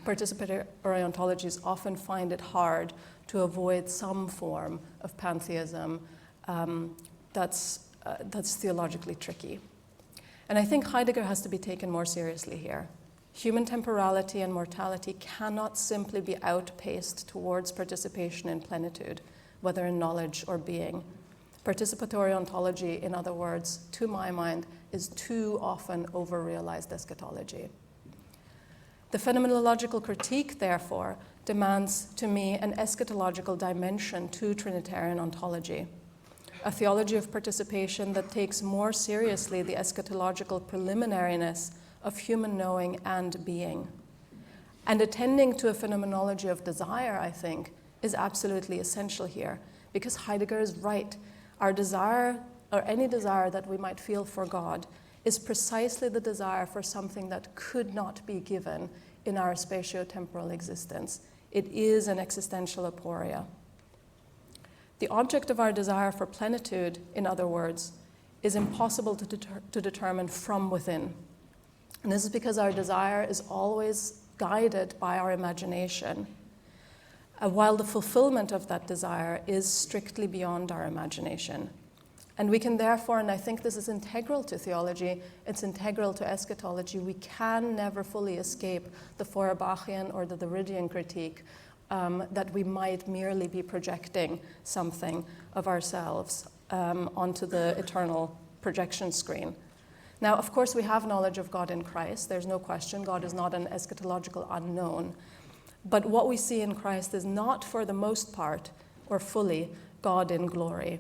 E: participatory ontologies often find it hard to avoid some form of pantheism that's theologically tricky. And I think Heidegger has to be taken more seriously here. Human temporality and mortality cannot simply be outpaced towards participation in plenitude, whether in knowledge or being. Participatory ontology, in other words, to my mind, is too often over-realized eschatology. The phenomenological critique, therefore, demands to me an eschatological dimension to Trinitarian ontology, a theology of participation that takes more seriously the eschatological preliminariness of human knowing and being. And attending to a phenomenology of desire, I think, is absolutely essential here, because Heidegger is right. Our desire, or any desire that we might feel for God, is precisely the desire for something that could not be given in our spatio-temporal existence. It is an existential aporia. The object of our desire for plenitude, in other words, is impossible to determine from within. And this is because our desire is always guided by our imagination, while the fulfillment of that desire is strictly beyond our imagination. And we can therefore, and I think this is integral to theology, it's integral to eschatology, we can never fully escape the Feuerbachian or the Derridian critique that we might merely be projecting something of ourselves onto the eternal projection screen. Now, of course, we have knowledge of God in Christ. There's no question. God is not an eschatological unknown. But what we see in Christ is not, for the most part, or fully, God in glory.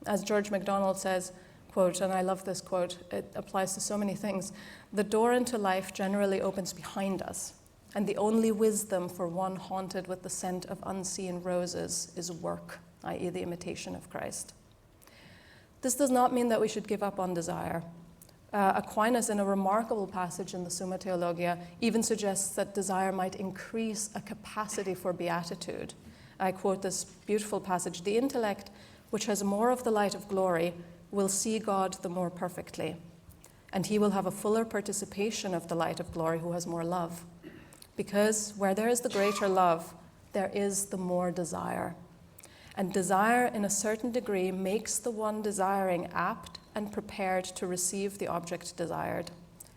E: As George MacDonald says, quote, and I love this quote, it applies to so many things, "The door into life generally opens behind us, and the only wisdom for one haunted with the scent of unseen roses is work," i.e. the imitation of Christ. This does not mean that we should give up on desire. Aquinas, in a remarkable passage in the Summa Theologia, even suggests that desire might increase a capacity for beatitude. I quote this beautiful passage, "The intellect, which has more of the light of glory, will see God the more perfectly, and he will have a fuller participation of the light of glory who has more love. Because where there is the greater love, there is the more desire. And desire, in a certain degree, makes the one desiring apt and prepared to receive the object desired.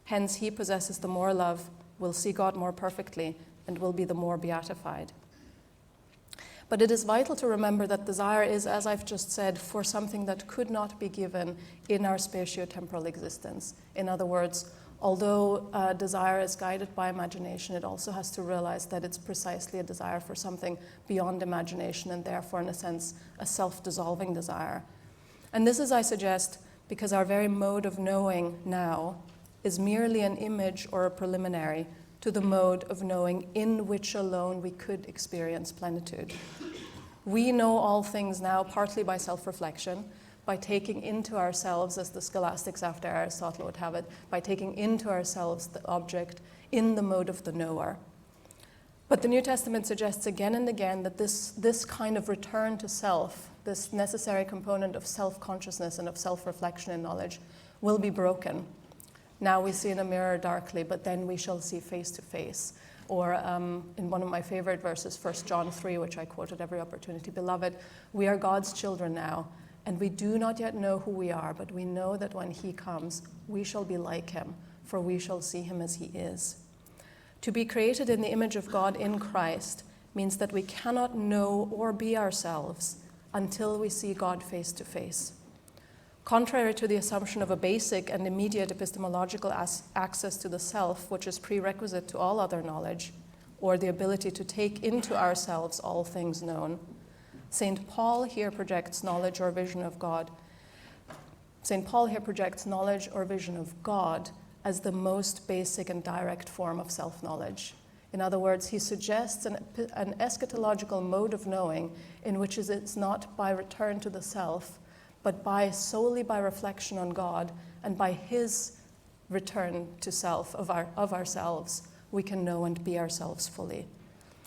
E: Hence, he possesses the more love, will see God more perfectly, and will be the more beatified." But it is vital to remember that desire is, as I've just said, for something that could not be given in our spatio-temporal existence. In other words, Although desire is guided by imagination, it also has to realize that it's precisely a desire for something beyond imagination and therefore, in a sense, a self-dissolving desire. And this is, I suggest, because our very mode of knowing now is merely an image or a preliminary to the mode of knowing in which alone we could experience plenitude. We know all things now partly by self-reflection, by taking into ourselves, as the scholastics after Aristotle would have it, by taking into ourselves the object in the mode of the knower. But the New Testament suggests again and again that this kind of return to self, this necessary component of self-consciousness and of self-reflection in knowledge, will be broken. Now we see in a mirror darkly, but then we shall see face to face. Or in one of my favorite verses, 1 John 3, which I quote at every opportunity, "Beloved, we are God's children now, and we do not yet know who we are, but we know that when he comes, we shall be like him, for we shall see him as he is." To be created in the image of God in Christ means that we cannot know or be ourselves until we see God face to face. Contrary to the assumption of a basic and immediate epistemological access to the self, which is prerequisite to all other knowledge, or the ability to take into ourselves all things known, St. Paul here projects knowledge or vision of God. St. Paul here projects knowledge or vision of God as the most basic and direct form of self-knowledge. In other words, he suggests an eschatological mode of knowing in which it's not by return to the self, but solely by reflection on God and by his return to self of ourselves, we can know and be ourselves fully.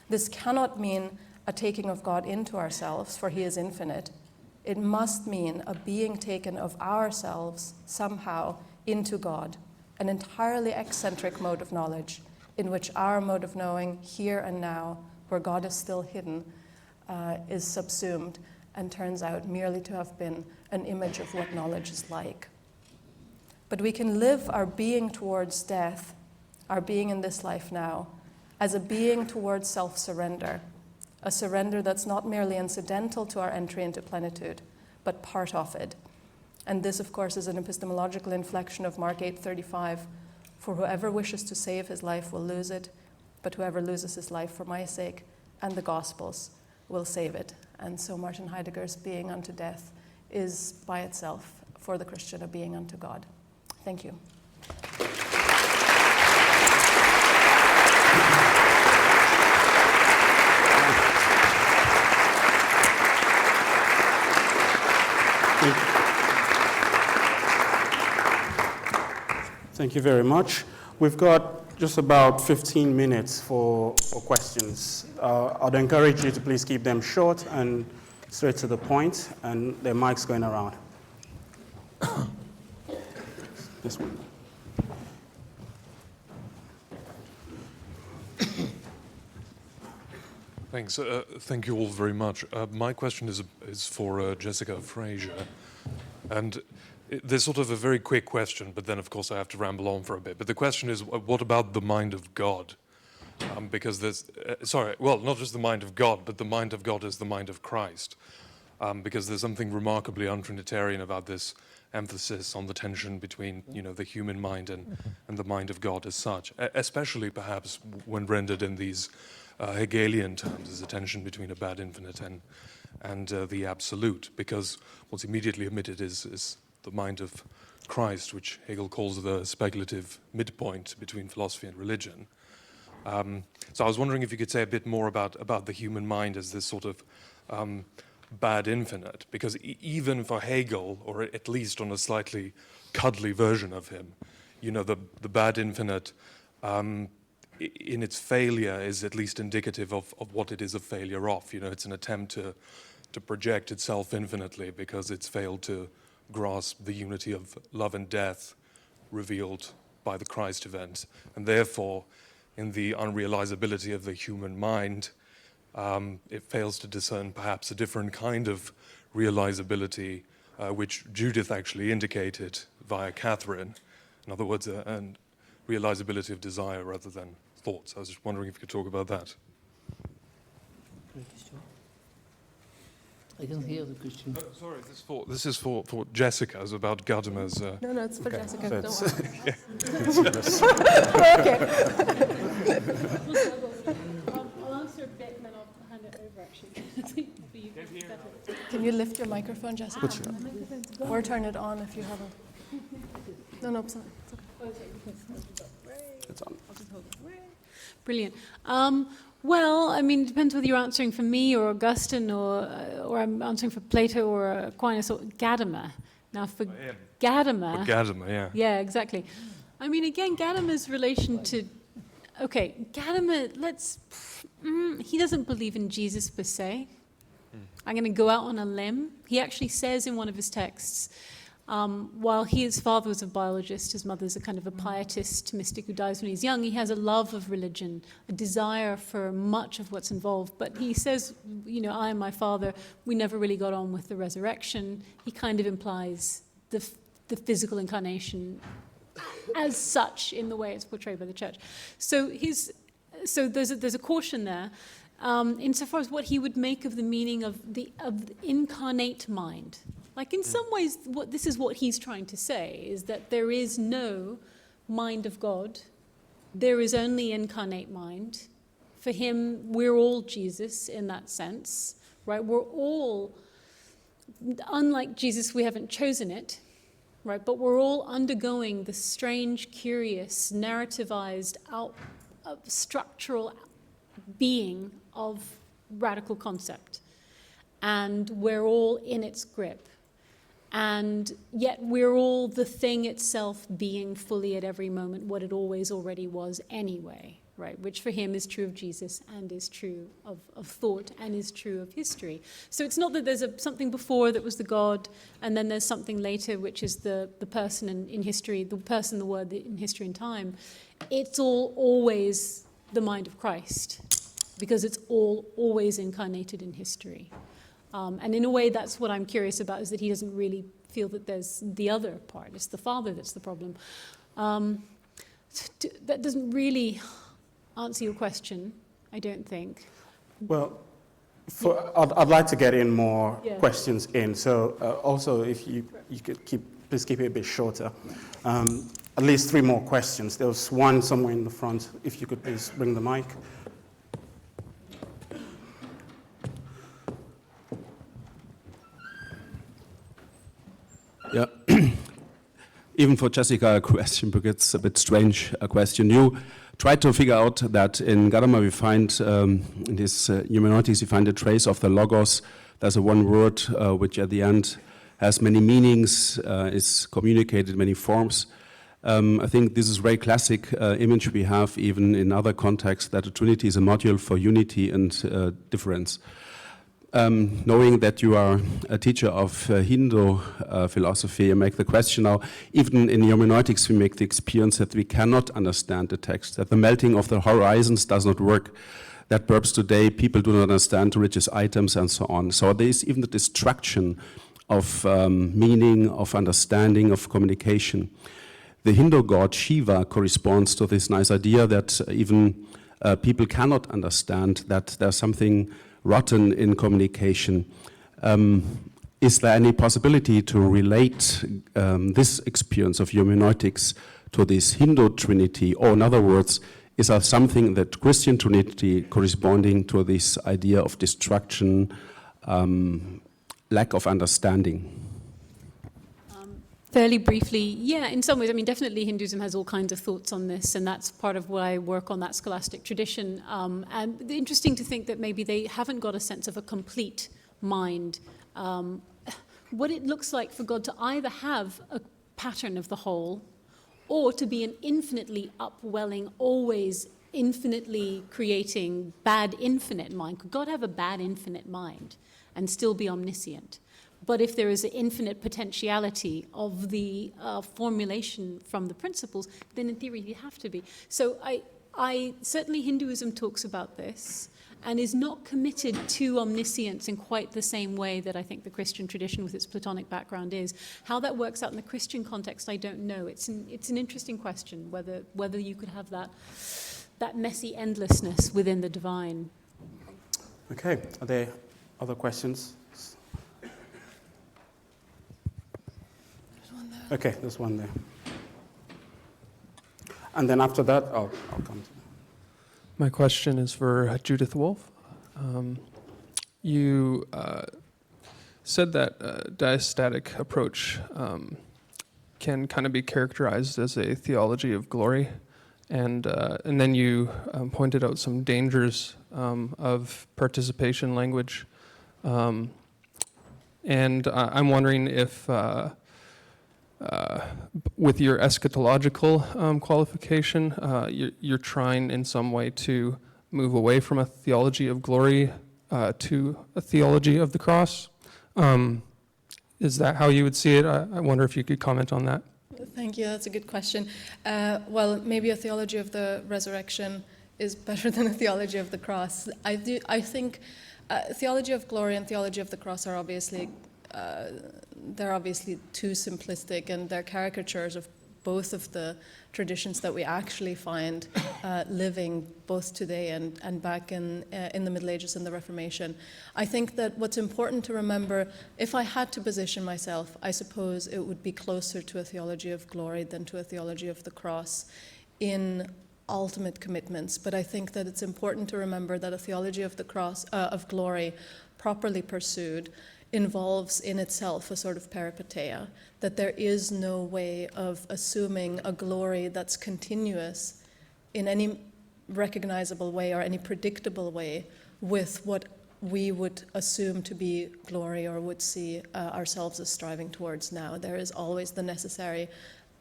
E: This cannot mean a taking of God into ourselves, for he is infinite. It must mean a being taken of ourselves somehow into God, an entirely eccentric mode of knowledge in which our mode of knowing here and now, where God is still hidden, is subsumed and turns out merely to have been an image of what knowledge is like. But we can live our being towards death, our being in this life now, as a being towards self-surrender, a surrender that's not merely incidental to our entry into plenitude, but part of it. And this, of course, is an epistemological inflection of Mark 8:35. "For whoever wishes to save his life will lose it, but whoever loses his life for my sake and the Gospel's will save it." And so Martin Heidegger's being unto death is by itself, for the Christian, a being unto God. Thank you.
A: Thank you very much. We've got just about 15 minutes for questions. I'd encourage you to please keep them short and straight to the point, and there are mics going around. This one.
F: Thanks. Thank you all very much. My question is for Jessica Frazier, and there's sort of a very quick question, but then of course I have to ramble on for a bit. But the question is, what about the mind of God? Because there's, not just the mind of God, but the mind of God is the mind of Christ. Because there's something remarkably un-Trinitarian about this emphasis on the tension between, the human mind and the mind of God as such, especially perhaps when rendered in these Hegelian terms as a tension between a bad infinite and the absolute, because what's immediately omitted is the mind of Christ, which Hegel calls the speculative midpoint between philosophy and religion. So I was wondering if you could say a bit more about the human mind as this sort of bad infinite, because even for Hegel, or at least on a slightly cuddly version of him, the bad infinite in its failure is at least indicative of what it is a failure of. It's an attempt to project itself infinitely because it's failed to grasp the unity of love and death revealed by the Christ event. And therefore, in the unrealizability of the human mind, it fails to discern perhaps a different kind of realizability, which Judith actually indicated via Catherine. In other words, a realizability of desire rather than thoughts. I was just wondering if you could talk about that.
D: I didn't hear the question.
F: Sorry, this is for Jessica. It's about Gadamer's.
E: No, it's for Jessica.
A: So
E: Don't
A: it's-
E: worry. Okay.
C: I'll answer a bit and then I'll hand it over actually.
E: Can you lift your microphone, Jessica? Or turn it on if you haven't. No, it's not. It's okay.
A: it's on.
C: Brilliant. Well, I mean, it depends whether you're answering for me or Augustine or I'm answering for Plato or Aquinas or Gadamer. Now, for Gadamer...
F: Gadamer, yeah.
C: Yeah, exactly. I mean, again, Gadamer's relation to... Okay, Gadamer, he doesn't believe in Jesus per se. I'm going to go out on a limb. He actually says in one of his texts, while his father was a biologist, his mother's a kind of a pietist mystic who dies when he's young, he has a love of religion, a desire for much of what's involved. But he says, I and my father, we never really got on with the resurrection. He kind of implies the physical incarnation as such in the way it's portrayed by the church. So there's a caution there. Insofar as what he would make of the meaning of the incarnate mind. Like in some ways, this is what he's trying to say, is that there is no mind of God. There is only incarnate mind. For him, we're all Jesus in that sense, right? We're all, unlike Jesus, we haven't chosen it, right? But we're all undergoing the strange, curious, narrativized, structural being of radical concept. And we're all in its grip. And yet we're all the thing itself being fully at every moment what it always already was anyway, right? Which for him is true of Jesus and is true of thought and is true of history. So it's not that there's something before that was the God and then there's something later which is the person in history, the person, the word in history and time. It's all always the mind of Christ because it's all always incarnated in history. And in a way, that's what I'm curious about, is that he doesn't really feel that there's the other part. It's the Father that's the problem. That doesn't really answer your question, I don't think.
A: Well, I'd like to get in more
C: Yeah.
A: questions in. So also, if you could please keep it a bit shorter. At least 3 more questions. There was one somewhere in the front. If you could please bring the mic.
G: Yeah, even for Jessica, a question, because it's a bit strange a question. You tried to figure out that in Gadamer we find, in this Hermeneutics, we find a trace of the logos. There's a one word which at the end has many meanings, is communicated in many forms. I think this is a very classic image we have even in other contexts, that the Trinity is a module for unity and difference. Knowing that you are a teacher of Hindu philosophy, I make the question now, even in hermeneutics we make the experience that we cannot understand the text, that the melting of the horizons does not work, that perhaps today people do not understand religious items and so on. So there is even the destruction of meaning, of understanding, of communication. The Hindu god Shiva corresponds to this nice idea that even people cannot understand, that there's something rotten in communication. Is there any possibility to relate this experience of hermeneutics to this Hindu Trinity? Or in other words, is there something that Christian Trinity corresponding to this idea of destruction, lack of understanding?
C: Fairly briefly, yeah, in some ways, I mean, definitely Hinduism has all kinds of thoughts on this, and that's part of why I work on that scholastic tradition. And interesting to think that maybe they haven't got a sense of a complete mind. What it looks like for God to either have a pattern of the whole, or to be an infinitely upwelling, always infinitely creating bad infinite mind. Could God have a bad infinite mind and still be omniscient? But if there is an infinite potentiality of the formulation from the principles, then in theory you have to be. So I certainly Hinduism talks about this and is not committed to omniscience in quite the same way that I think the Christian tradition with its Platonic background is. How that works out in the Christian context, I don't know. It's an interesting question, whether you could have that messy endlessness within the divine.
A: Okay, are there other questions? Okay, there's one there. And then after that, I'll come to you.
H: My question is for Judith Wolfe. You said that diastatic approach can kind of be characterized as a theology of glory, and then you pointed out some dangers of participation language, and I'm wondering if with your eschatological qualification, you're trying in some way to move away from a theology of glory to a theology of the cross. Is that how you would see it? I wonder if you could comment on that.
E: Thank you, that's a good question. Well, maybe a theology of the resurrection is better than a theology of the cross. I think theology of glory and theology of the cross are obviously they're obviously too simplistic, and they're caricatures of both of the traditions that we actually find living both today and back in the Middle Ages and the Reformation. I think that what's important to remember, if I had to position myself, I suppose it would be closer to a theology of glory than to a theology of the cross in ultimate commitments. But I think that it's important to remember that a theology of the cross, of glory, properly pursued, involves in itself a sort of peripateia, that there is no way of assuming a glory that's continuous in any recognizable way or any predictable way with what we would assume to be glory or would see ourselves as striving towards now. There is always the necessary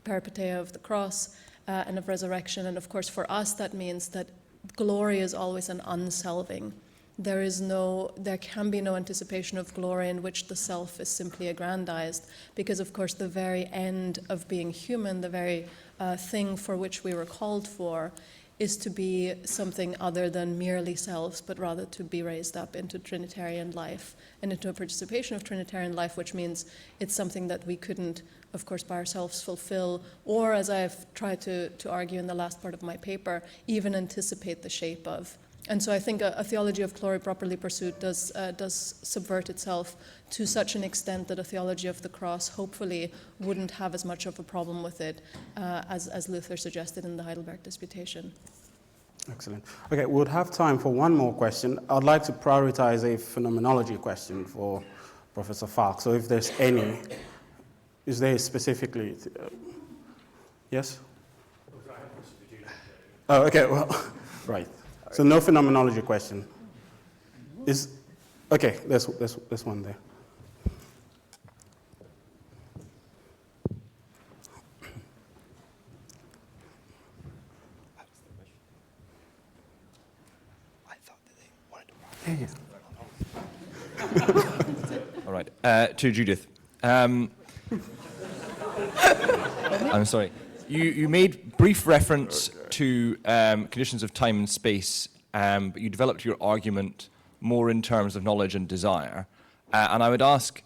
E: peripateia of the cross and of resurrection, and of course for us that means that glory is always an unselving. There can be no anticipation of glory in which the self is simply aggrandized, because of course the very end of being human, the very thing for which we were called for, is to be something other than merely selves, but rather to be raised up into Trinitarian life and into a participation of Trinitarian life, which means it's something that we couldn't, of course, by ourselves fulfill, or as I've tried to argue in the last part of my paper, even anticipate the shape of. And so I think a theology of glory properly pursued does subvert itself to such an extent that a theology of the cross hopefully wouldn't have as much of a problem with it as Luther suggested in the Heidelberg Disputation.
A: Excellent. Okay, we'll have time for one more question. I'd like to prioritize a phenomenology question for Professor Falque. So if there's any, is there specifically? Yes? Oh, okay, well, right. So no phenomenology question. Okay, there's one there. Yeah.
I: All right, to Judith. I'm sorry. You made brief reference to conditions of time and space, but you developed your argument more in terms of knowledge and desire. And I would ask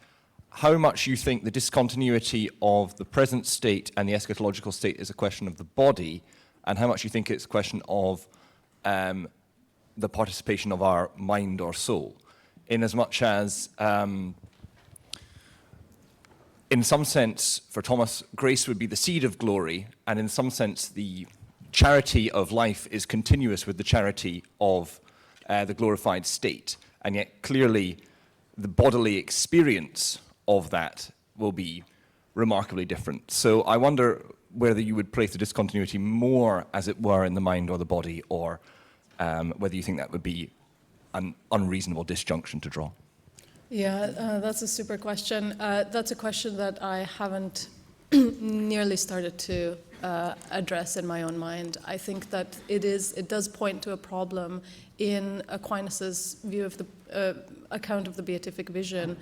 I: how much you think the discontinuity of the present state and the eschatological state is a question of the body, and how much you think it's a question of the participation of our mind or soul, in as much as in some sense, for Thomas, grace would be the seed of glory, and in some sense, the charity of life is continuous with the charity of the glorified state. And yet, clearly, the bodily experience of that will be remarkably different. So I wonder whether you would place the discontinuity more, as it were, in the mind or the body, or whether you think that would be an unreasonable disjunction to draw.
E: Yeah, that's a super question. That's a question that I haven't nearly started to address in my own mind. I think that it does point to a problem in Aquinas's view of the account of the beatific vision,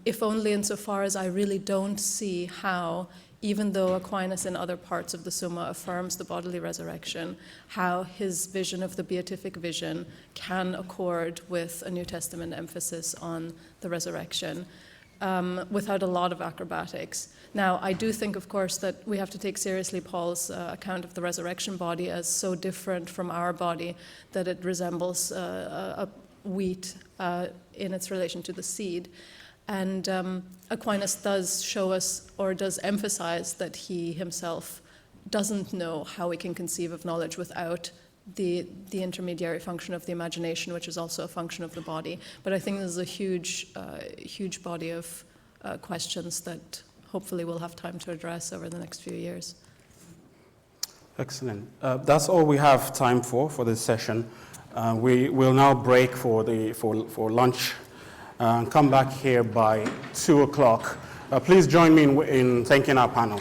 E: if only insofar as I really don't see how, even though Aquinas in other parts of the Summa affirms the bodily resurrection, how his vision of the beatific vision can accord with a New Testament emphasis on the resurrection without a lot of acrobatics. Now, I do think, of course, that we have to take seriously Paul's account of the resurrection body as so different from our body that it resembles a wheat in its relation to the seed. And Aquinas does show us, or does emphasize, that he himself doesn't know how we can conceive of knowledge without the intermediary function of the imagination, which is also a function of the body. But I think there's a huge body of questions that hopefully we'll have time to address over the next few years.
A: Excellent. That's all we have time for this session. We will now break for lunch and come back here by 2 o'clock. Please join me in thanking our panel.